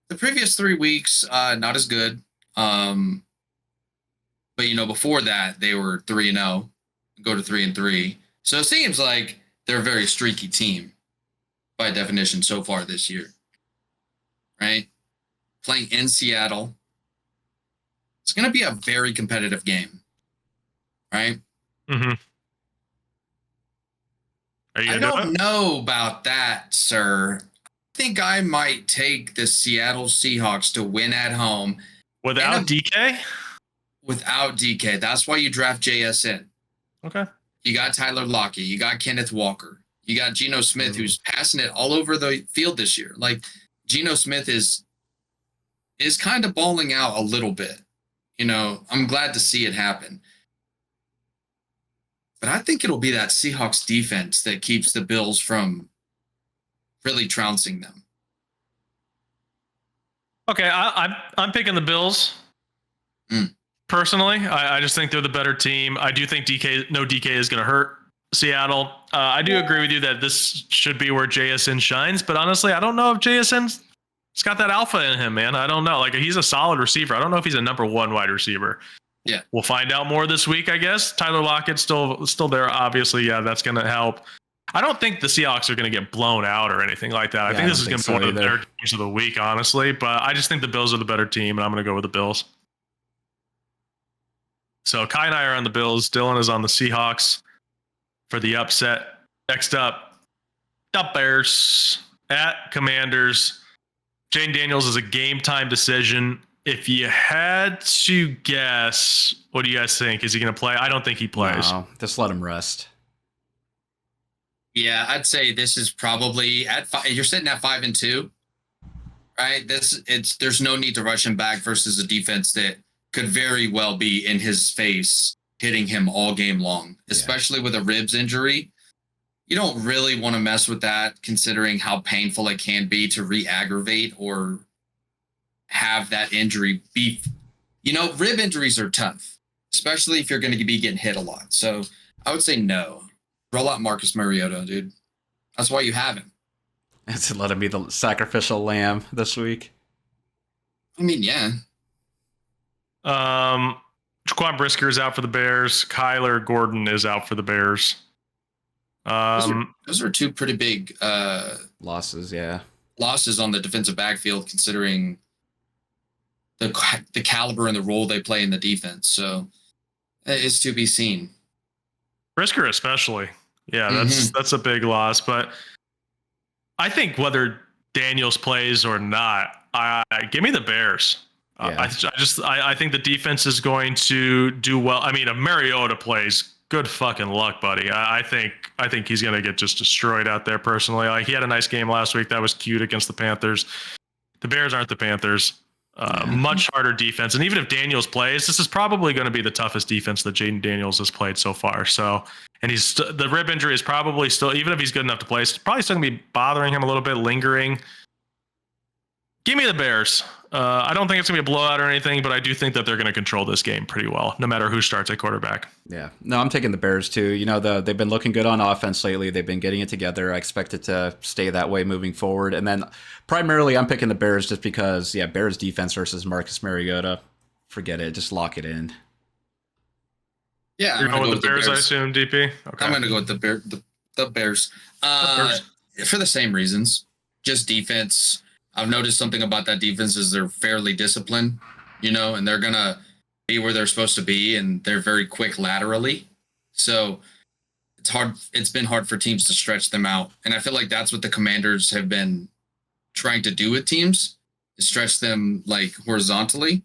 The previous 3 weeks, not as good. But, you know, before that, they were 3-0, go to 3-3. So it seems like they're a very streaky team by definition so far this year. Right? Playing in Seattle. It's going to be a very competitive game. Right? Mm-hmm. I don't know about that, sir. I think I might take the Seattle Seahawks to win at home. Without DK? Without DK. That's why you draft JSN. Okay. You got Tyler Lockett. You got Kenneth Walker. You got Geno Smith, who's passing it all over the field this year. Like, Geno Smith is kind of balling out a little bit. You know, I'm glad to see it happen. But I think it'll be that Seahawks defense that keeps the Bills from really trouncing them. Okay, I'm picking the Bills. Personally, I just think they're the better team. I do think DK is going to hurt Seattle. I do agree with you that this should be where JSN shines, but honestly, I don't know if JSN's got that alpha in him, man. I don't know. Like, he's a solid receiver. I don't know if he's a number 1 wide receiver. Yeah, we'll find out more this week, I guess. Tyler Lockett's still there, obviously. Yeah, that's going to help. I don't think the Seahawks are going to get blown out or anything like that. I think this is going to be one of the better teams of the week, honestly. But I just think the Bills are the better team, and I'm going to go with the Bills. So Kai and I are on the Bills. Dylan is on the Seahawks for the upset. Next up, the Bears at Commanders. Jane Daniels is a game-time decision. If you had to guess, what do you guys think? Is he going to play? I don't think he plays. No, just let him rest. Yeah, I'd say this is probably at 5. You're sitting at 5-2, right? There's no need to rush him back versus a defense that could very well be in his face, hitting him all game long, especially with a ribs injury. You don't really want to mess with that, considering how painful it can be to re-aggravate or have that injury be. You know, rib injuries are tough, especially if you're going to be getting hit a lot. So I would say no. Roll out Marcus Mariota, dude. That's why you have him. And to let him be the sacrificial lamb this week. I mean, yeah. Jaquan Brisker is out for the Bears. Kyler Gordon is out for the Bears. Those are 2 pretty big losses, yeah. Losses on the defensive backfield, considering the caliber and the role they play in the defense. So it's to be seen. Brisker especially. Yeah, that's a big loss. But I think whether Daniels plays or not, give me the Bears. Yeah. I think the defense is going to do well. I mean, if Mariota plays, good fucking luck, buddy. I think he's going to get just destroyed out there personally. Like, he had a nice game last week. That was cute against the Panthers. The Bears aren't the Panthers. Much harder defense. And even if Daniels plays, this is probably going to be the toughest defense that Jaden Daniels has played so far. So and the rib injury is probably still, even if he's good enough to play, it's probably still gonna be bothering him a little bit, lingering. Give me the Bears. I don't think it's gonna be a blowout or anything, but I do think that they're gonna control this game pretty well, no matter who starts at quarterback. Yeah, no, I'm taking the Bears too. You know, they've been looking good on offense lately. They've been getting it together. I expect it to stay that way moving forward. And then primarily, I'm picking the Bears just because, yeah, Bears defense versus Marcus Mariota. Forget it. Just lock it in. Yeah, You're going with the Bears, I assume, DP? Okay. I'm going to go with the Bears. The Bears. For the same reasons. Just defense. I've noticed something about that defense is they're fairly disciplined, and they're going to be where they're supposed to be, and they're very quick laterally. So it's hard. It's been hard for teams to stretch them out. And I feel like that's what the Commanders have been trying to do with teams, is stretch them like horizontally.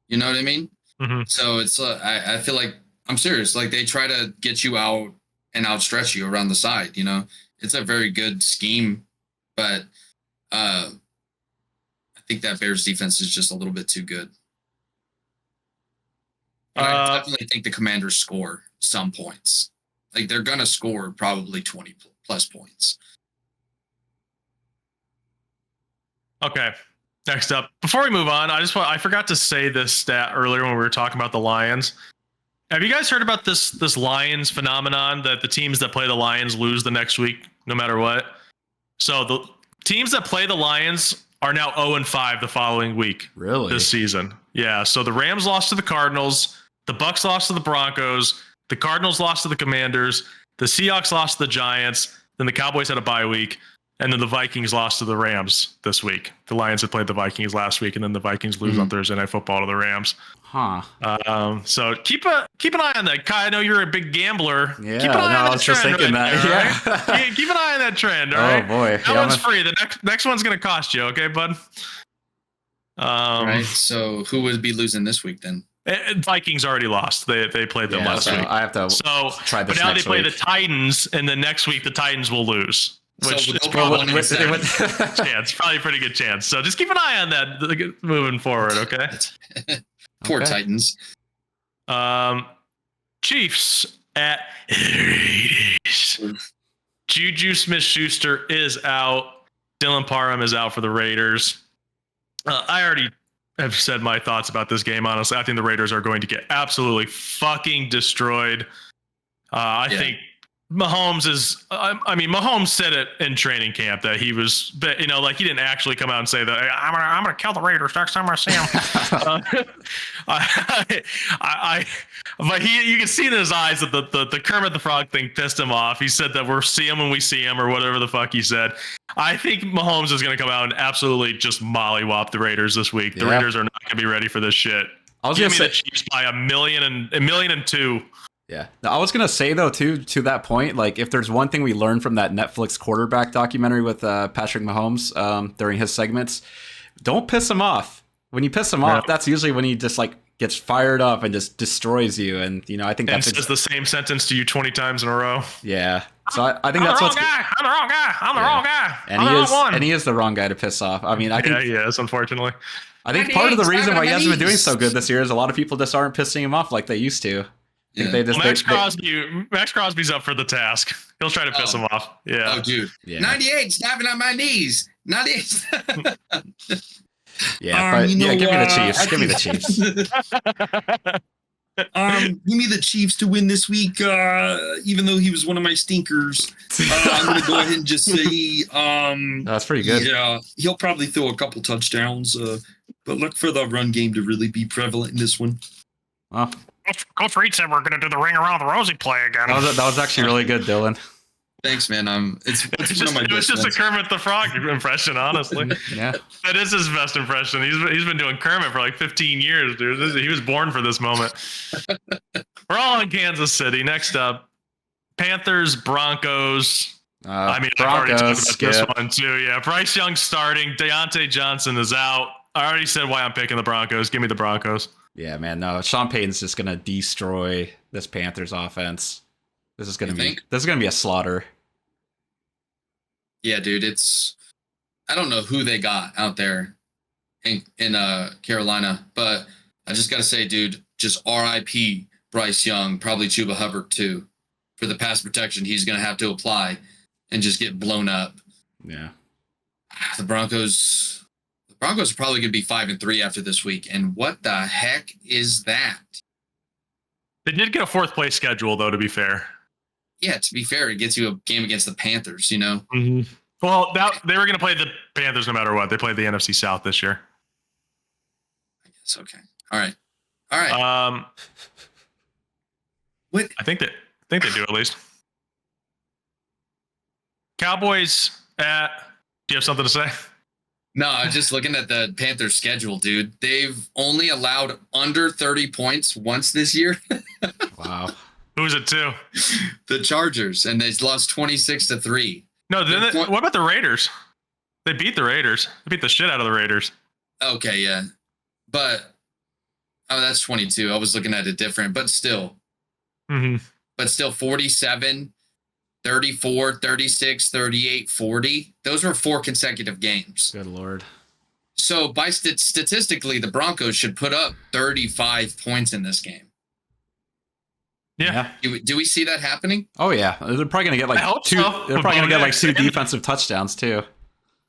You know what I mean? Mm-hmm. So it's I feel like, I'm serious. Like, they try to get you out and outstretch you around the side. It's a very good scheme, but I think that Bears defense is just a little bit too good. I definitely think the Commanders score some points. Like, they're gonna score probably 20 plus points. Okay. Next up, before we move on, I forgot to say this stat earlier when we were talking about the Lions. Have you guys heard about this Lions phenomenon that the teams that play the Lions lose the next week, no matter what? So the teams that play the Lions are now 0-5 the following week. Really? This season. Yeah. So the Rams lost to the Cardinals, the Bucs lost to the Broncos, the Cardinals lost to the Commanders, the Seahawks lost to the Giants, then the Cowboys had a bye week, and then the Vikings lost to the Rams this week. The Lions had played the Vikings last week, and then the Vikings lose on Thursday Night Football to the Rams. Huh. So keep an eye on that. Kai, I know you're a big gambler. Yeah, keep an eye on I was just thinking that. Yeah. Keep an eye on that trend, all right? Oh, boy. That one's free. The next one's going to cost you, okay, bud? Right. So who would be losing this week then? Vikings already lost. They played them last week. I have to try this. But now next they play week. the Titans, and then next week the Titans will lose. Which is probably chance, probably a pretty good chance. So just keep an eye on that moving forward, okay? Poor Titans. Chiefs at Raiders. Juju Smith-Schuster is out. Dylan Parham is out for the Raiders. I already have said my thoughts about this game, honestly. I think the Raiders are going to get absolutely fucking destroyed. I think Mahomes is, Mahomes said it in training camp that he was, he didn't actually come out and say that I'm going to kill the Raiders next time I see them. But you can see in his eyes that the Kermit the Frog thing pissed him off. He said that we'll see him when we see him, or whatever the fuck he said. I think Mahomes is going to come out and absolutely just mollywop the Raiders this week. The Raiders are not going to be ready for this shit. I was going to say the Chiefs by a million and two. Yeah. Now, I was going to say, though, too, to that point, like, if there's one thing we learned from that Netflix quarterback documentary with Patrick Mahomes during his segments, don't piss him off. When you piss him off, that's usually when he just, gets fired up and just destroys you. And, I think that's... says the same sentence to you 20 times in a row. Yeah. So I think that's what's... I'm the wrong guy. I'm the wrong guy. And he is the wrong guy to piss off. I mean, I think... Yeah, he is, unfortunately. I think part of the reason why he hasn't been doing so good this year is a lot of people just aren't pissing him off like they used to. Max Crosby's up for the task. He'll try to piss him off. Yeah. Oh, dude. Yeah. 98, snapping on my knees. 98. But give me the Chiefs. Give me the Chiefs. Give me the Chiefs to win this week. Even though he was one of my stinkers, I'm going to go ahead and just say that's pretty good. Yeah, he'll probably throw a couple touchdowns. But look for the run game to really be prevalent in this one. Well, Coach Reed said we're going to do the ring around the rosy play again. That was actually really good, Dylan. Thanks, man. It was just a Kermit the Frog impression, honestly. Yeah. That is his best impression. He's been doing Kermit for 15 years, dude. He was born for this moment. We're all in Kansas City. Next up, Panthers, Broncos. I've already talked about this one too. Yeah, Bryce Young starting. Deontay Johnson is out. I already said why I'm picking the Broncos. Give me the Broncos. Yeah, man. No, Sean Payton's just gonna destroy this Panthers offense. This is gonna be a slaughter. Yeah, dude. I don't know who they got out there in Carolina, but I just gotta say, dude, just R.I.P. Bryce Young, probably Chuba Hubbard too. for the pass protection he's going to have to apply and just get blown up. Yeah. The Broncos are probably going to be 5-3 after this week. And what the heck is that? They did get a fourth place schedule, though, to be fair. Yeah, to be fair, it gets you a game against the Panthers, you know? Mm-hmm. Well, they were going to play the Panthers no matter what. They played the NFC South this year. I guess, okay. All right. What? I think they do at least. Cowboys at... Do you have something to say? No, I was just looking at the Panthers schedule, dude. They've only allowed under 30 points once this year. Wow. Who's it to? The Chargers, and they lost 26-3. No, what about the Raiders? They beat the Raiders. They beat the shit out of the Raiders. Okay, yeah. But, that's 22. I was looking at it different, but still. Mm-hmm. But still 47, 34, 36, 38, 40. Those were 4 consecutive games. Good Lord. So by statistically, the Broncos should put up 35 points in this game. Yeah. Do we see that happening? Oh yeah, they're probably gonna get like two. So. They're probably gonna get like 2 defensive touchdowns too.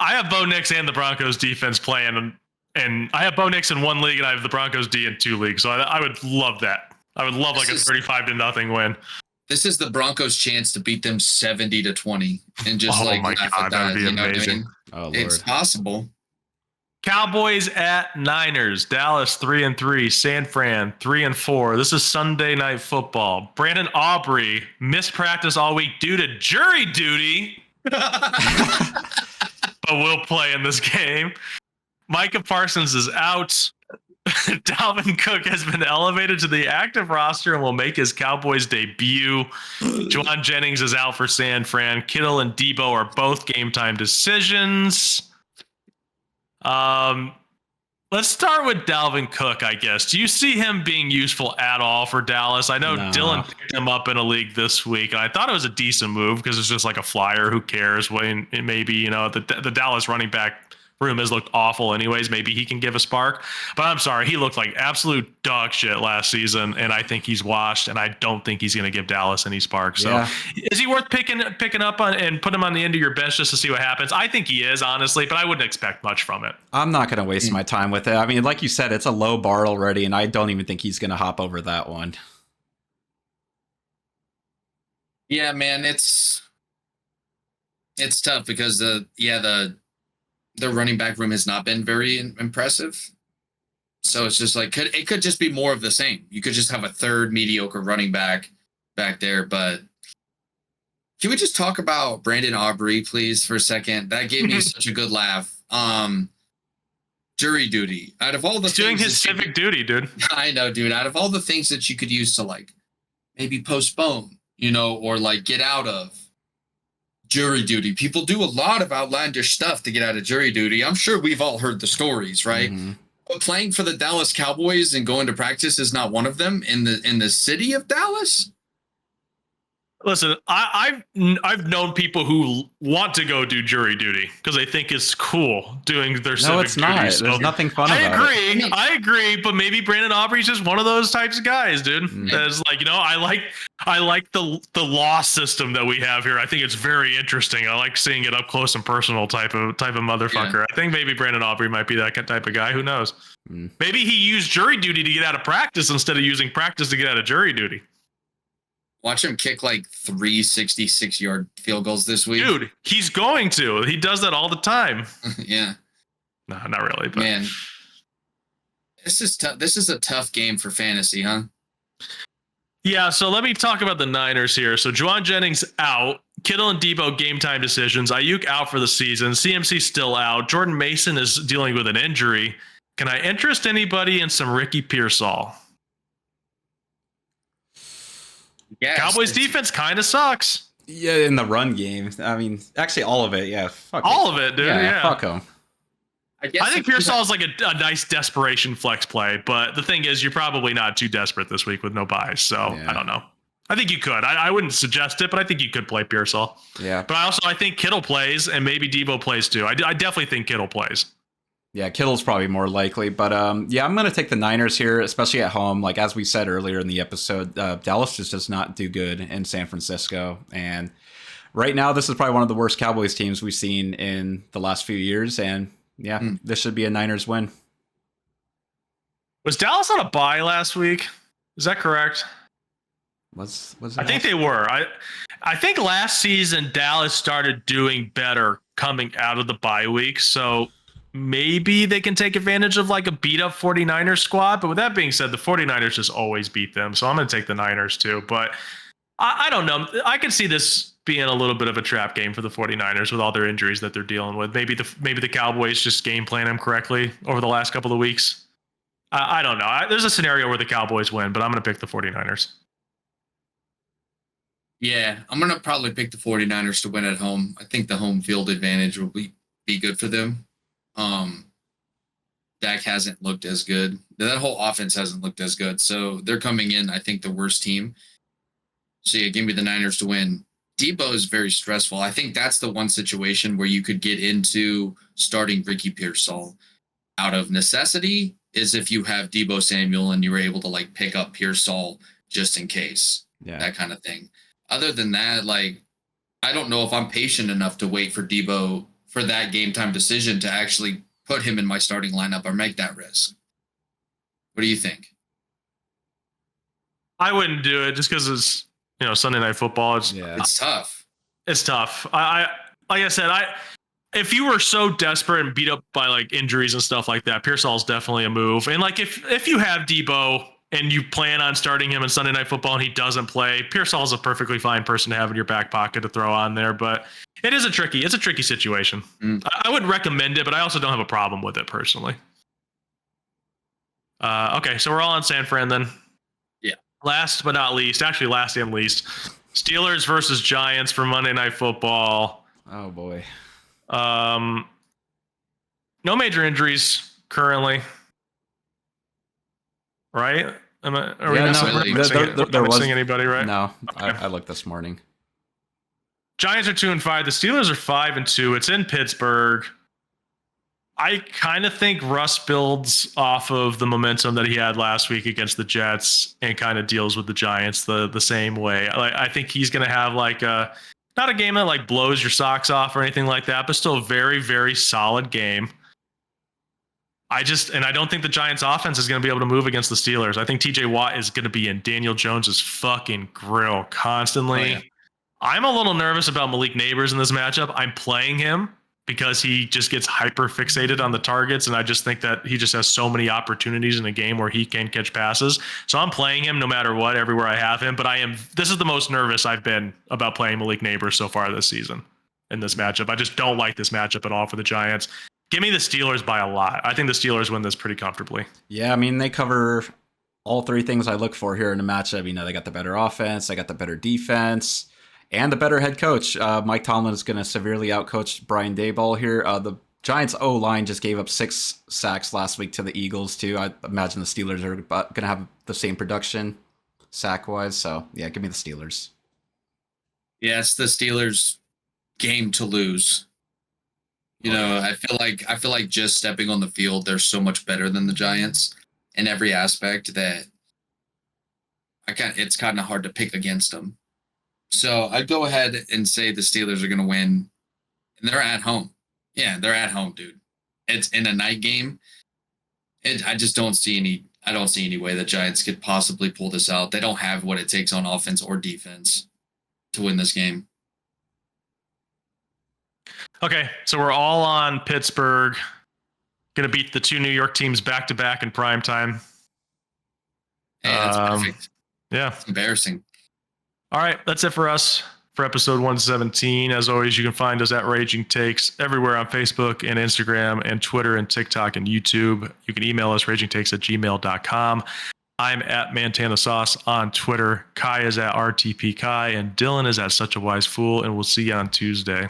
I have Bo Nix and the Broncos defense playing, and I have Bo Nix in 1 league, and I have the Broncos D in 2 leagues. So I would love that. I would love like a 35-0 win. This is the Broncos' chance to beat them 70-20, and just oh my God, that would be amazing. Oh Lord, it's possible. Cowboys at Niners. Dallas 3-3. San Fran 3-4. This is Sunday Night Football. Brandon Aubrey missed practice all week due to jury duty, but will play in this game. Micah Parsons is out. Dalvin Cook has been elevated to the active roster and will make his Cowboys debut. Juwan Jennings is out for San Fran. Kittle and Debo are both game time decisions. Let's start with Dalvin Cook, I guess. Do you see him being useful at all for Dallas? I know Dylan picked him up in a league this week, and I thought it was a decent move because it's just like a flyer. Who cares? When it maybe, the Dallas running back room has looked awful anyways. Maybe he can give a spark. But I'm sorry, he looked like absolute dog shit last season, and I think he's washed, and I don't think he's going to give Dallas any spark. So is he worth picking up on and put him on the end of your bench just to see what happens? I think he is, honestly, but I wouldn't expect much from it. I'm not going to waste my time with it. I mean, like you said, it's a low bar already, and I don't even think he's going to hop over that one. Yeah, man, it's tough because the running back room has not been very impressive. So it's just like, it could just be more of the same. You could just have a third mediocre running back there. But can we just talk about Brandon Aubrey, please, for a second? That gave me such a good laugh. Jury duty. Out of all the He's doing his civic duty, dude. I know, dude. Out of all the things that you could use to like maybe postpone, or like get out of jury duty. People do a lot of outlandish stuff to get out of jury duty. I'm sure we've all heard the stories, right? Mm-hmm. But playing for the Dallas Cowboys and going to practice is not one of them in the city of Dallas. Listen, I've known people who want to go do jury duty because they think it's cool doing their civic duty. No, it's not. So there's nothing fun about it. I agree, but maybe Brandon Aubrey's just one of those types of guys, dude. Mm-hmm. That's like, I like the law system that we have here. I think it's very interesting. I like seeing it up close and personal type of motherfucker. Yeah. I think maybe Brandon Aubrey might be that type of guy. Who knows? Mm. Maybe he used jury duty to get out of practice instead of using practice to get out of jury duty. Watch him kick like 3 66-yard field goals this week. Dude, he's going to. He does that all the time. Yeah. No, not really. But man, this is tough. This is a tough game for fantasy, huh? Yeah, so let me talk about the Niners here. So Juwan Jennings out. Kittle and Debo game time decisions. Ayuk out for the season. CMC still out. Jordan Mason is dealing with an injury. Can I interest anybody in some Ricky Pearsall? Yes. Cowboys defense kind of sucks. Yeah, in the run game. I mean, actually, all of it. Yeah, all of it, dude. Yeah. Fuck them. I think Pearsall is like a nice desperation flex play, but the thing is, you're probably not too desperate this week with no buys. So I don't know. I think you could. I wouldn't suggest it, but I think you could play Pearsall. Yeah. But I think Kittle plays and maybe Debo plays too. I definitely think Kittle plays. Yeah, Kittle's probably more likely, but yeah, I'm going to take the Niners here, especially at home. Like as we said earlier in the episode, Dallas just does not do good in San Francisco, and right now this is probably one of the worst Cowboys teams we've seen in the last few years. And yeah, this should be a Niners win. Was Dallas on a bye last week? Is that correct? Was I think they were. I think last season Dallas started doing better coming out of the bye week, so maybe they can take advantage of like a beat up 49ers squad. But with that being said, the 49ers just always beat them. So I'm going to take the Niners too. But I don't know. I could see this being a little bit of a trap game for the 49ers with all their injuries that they're dealing with. Maybe the Cowboys just game plan them correctly over the last couple of weeks. I don't know. There's a scenario where the Cowboys win, but I'm going to pick the 49ers. Yeah, I'm going to probably pick the 49ers to win at home. I think the home field advantage will be good for them. Dak hasn't looked as good. That whole offense hasn't looked as good. So they're coming in, I think, the worst team. So yeah, give me the Niners to win. Debo is very stressful. I think that's the one situation where you could get into starting Ricky Pearsall out of necessity is if you have Debo Samuel and you were able to like pick up Pearsall just in case, that kind of thing. Other than that, like, I don't know if I'm patient enough to wait for Debo for that game time decision to actually put him in my starting lineup or make that risk. What do you think? I wouldn't do it just because it's Sunday Night Football. It's tough. It's tough. I like I said, if you were so desperate and beat up by like injuries and stuff like that, Pearsall's definitely a move. And like if you have Debo and you plan on starting him in Sunday Night Football and he doesn't play, Pearsall's a perfectly fine person to have in your back pocket to throw on there. But it's a tricky situation. I wouldn't recommend it, but I also don't have a problem with it personally. Okay, so we're all on San Fran then. Yeah. Last but not least, actually last and least, Steelers versus Giants for Monday Night Football. Oh boy. No major injuries currently. Right? Are we missing anybody, right? No, okay. I looked this morning. Giants are 2-5. The Steelers are 5-2. It's in Pittsburgh. I kind of think Russ builds off of the momentum that he had last week against the Jets and kind of deals with the Giants the same way. I think he's going to have like not a game that like blows your socks off or anything like that, but still a very, very solid game. I don't think the Giants offense is going to be able to move against the Steelers. I think TJ Watt is going to be in Daniel Jones's fucking grill constantly. Oh, yeah. I'm a little nervous about Malik Neighbors in this matchup. I'm playing him because he just gets hyper fixated on the targets. And I just think that he just has so many opportunities in a game where he can catch passes. So I'm playing him no matter what, everywhere I have him. But this is the most nervous I've been about playing Malik Neighbors so far this season in this matchup. I just don't like this matchup at all for the Giants. Give me the Steelers by a lot. I think the Steelers win this pretty comfortably. Yeah, I mean, they cover all three things I look for here in a matchup. They got the better offense, they got the better defense, and the better head coach. Mike Tomlin is going to severely outcoach Brian Daboll here. The Giants O-line just gave up 6 sacks last week to the Eagles, too. I imagine the Steelers are going to have the same production sack-wise. So, yeah, give me the Steelers. Yeah, it's the Steelers' game to lose. I feel like just stepping on the field, they're so much better than the Giants in every aspect that it's kind of hard to pick against them. So I'd go ahead and say the Steelers are going to win, and they're at home. Yeah, they're at home, dude. It's in a night game. I just don't see any way the Giants could possibly pull this out. They don't have what it takes on offense or defense to win this game. Okay, so we're all on Pittsburgh. Going to beat the 2 New York teams back-to-back in prime time. Hey, that's perfect. Yeah. It's embarrassing. All right, that's it for us for episode 117. As always, you can find us at Raging Takes everywhere on Facebook and Instagram and Twitter and TikTok and YouTube. You can email us, ragingtakes@gmail.com. I'm at Montana Sauce on Twitter. Kai is at RTP Kai, and Dylan is at Such a Wise Fool, and we'll see you on Tuesday.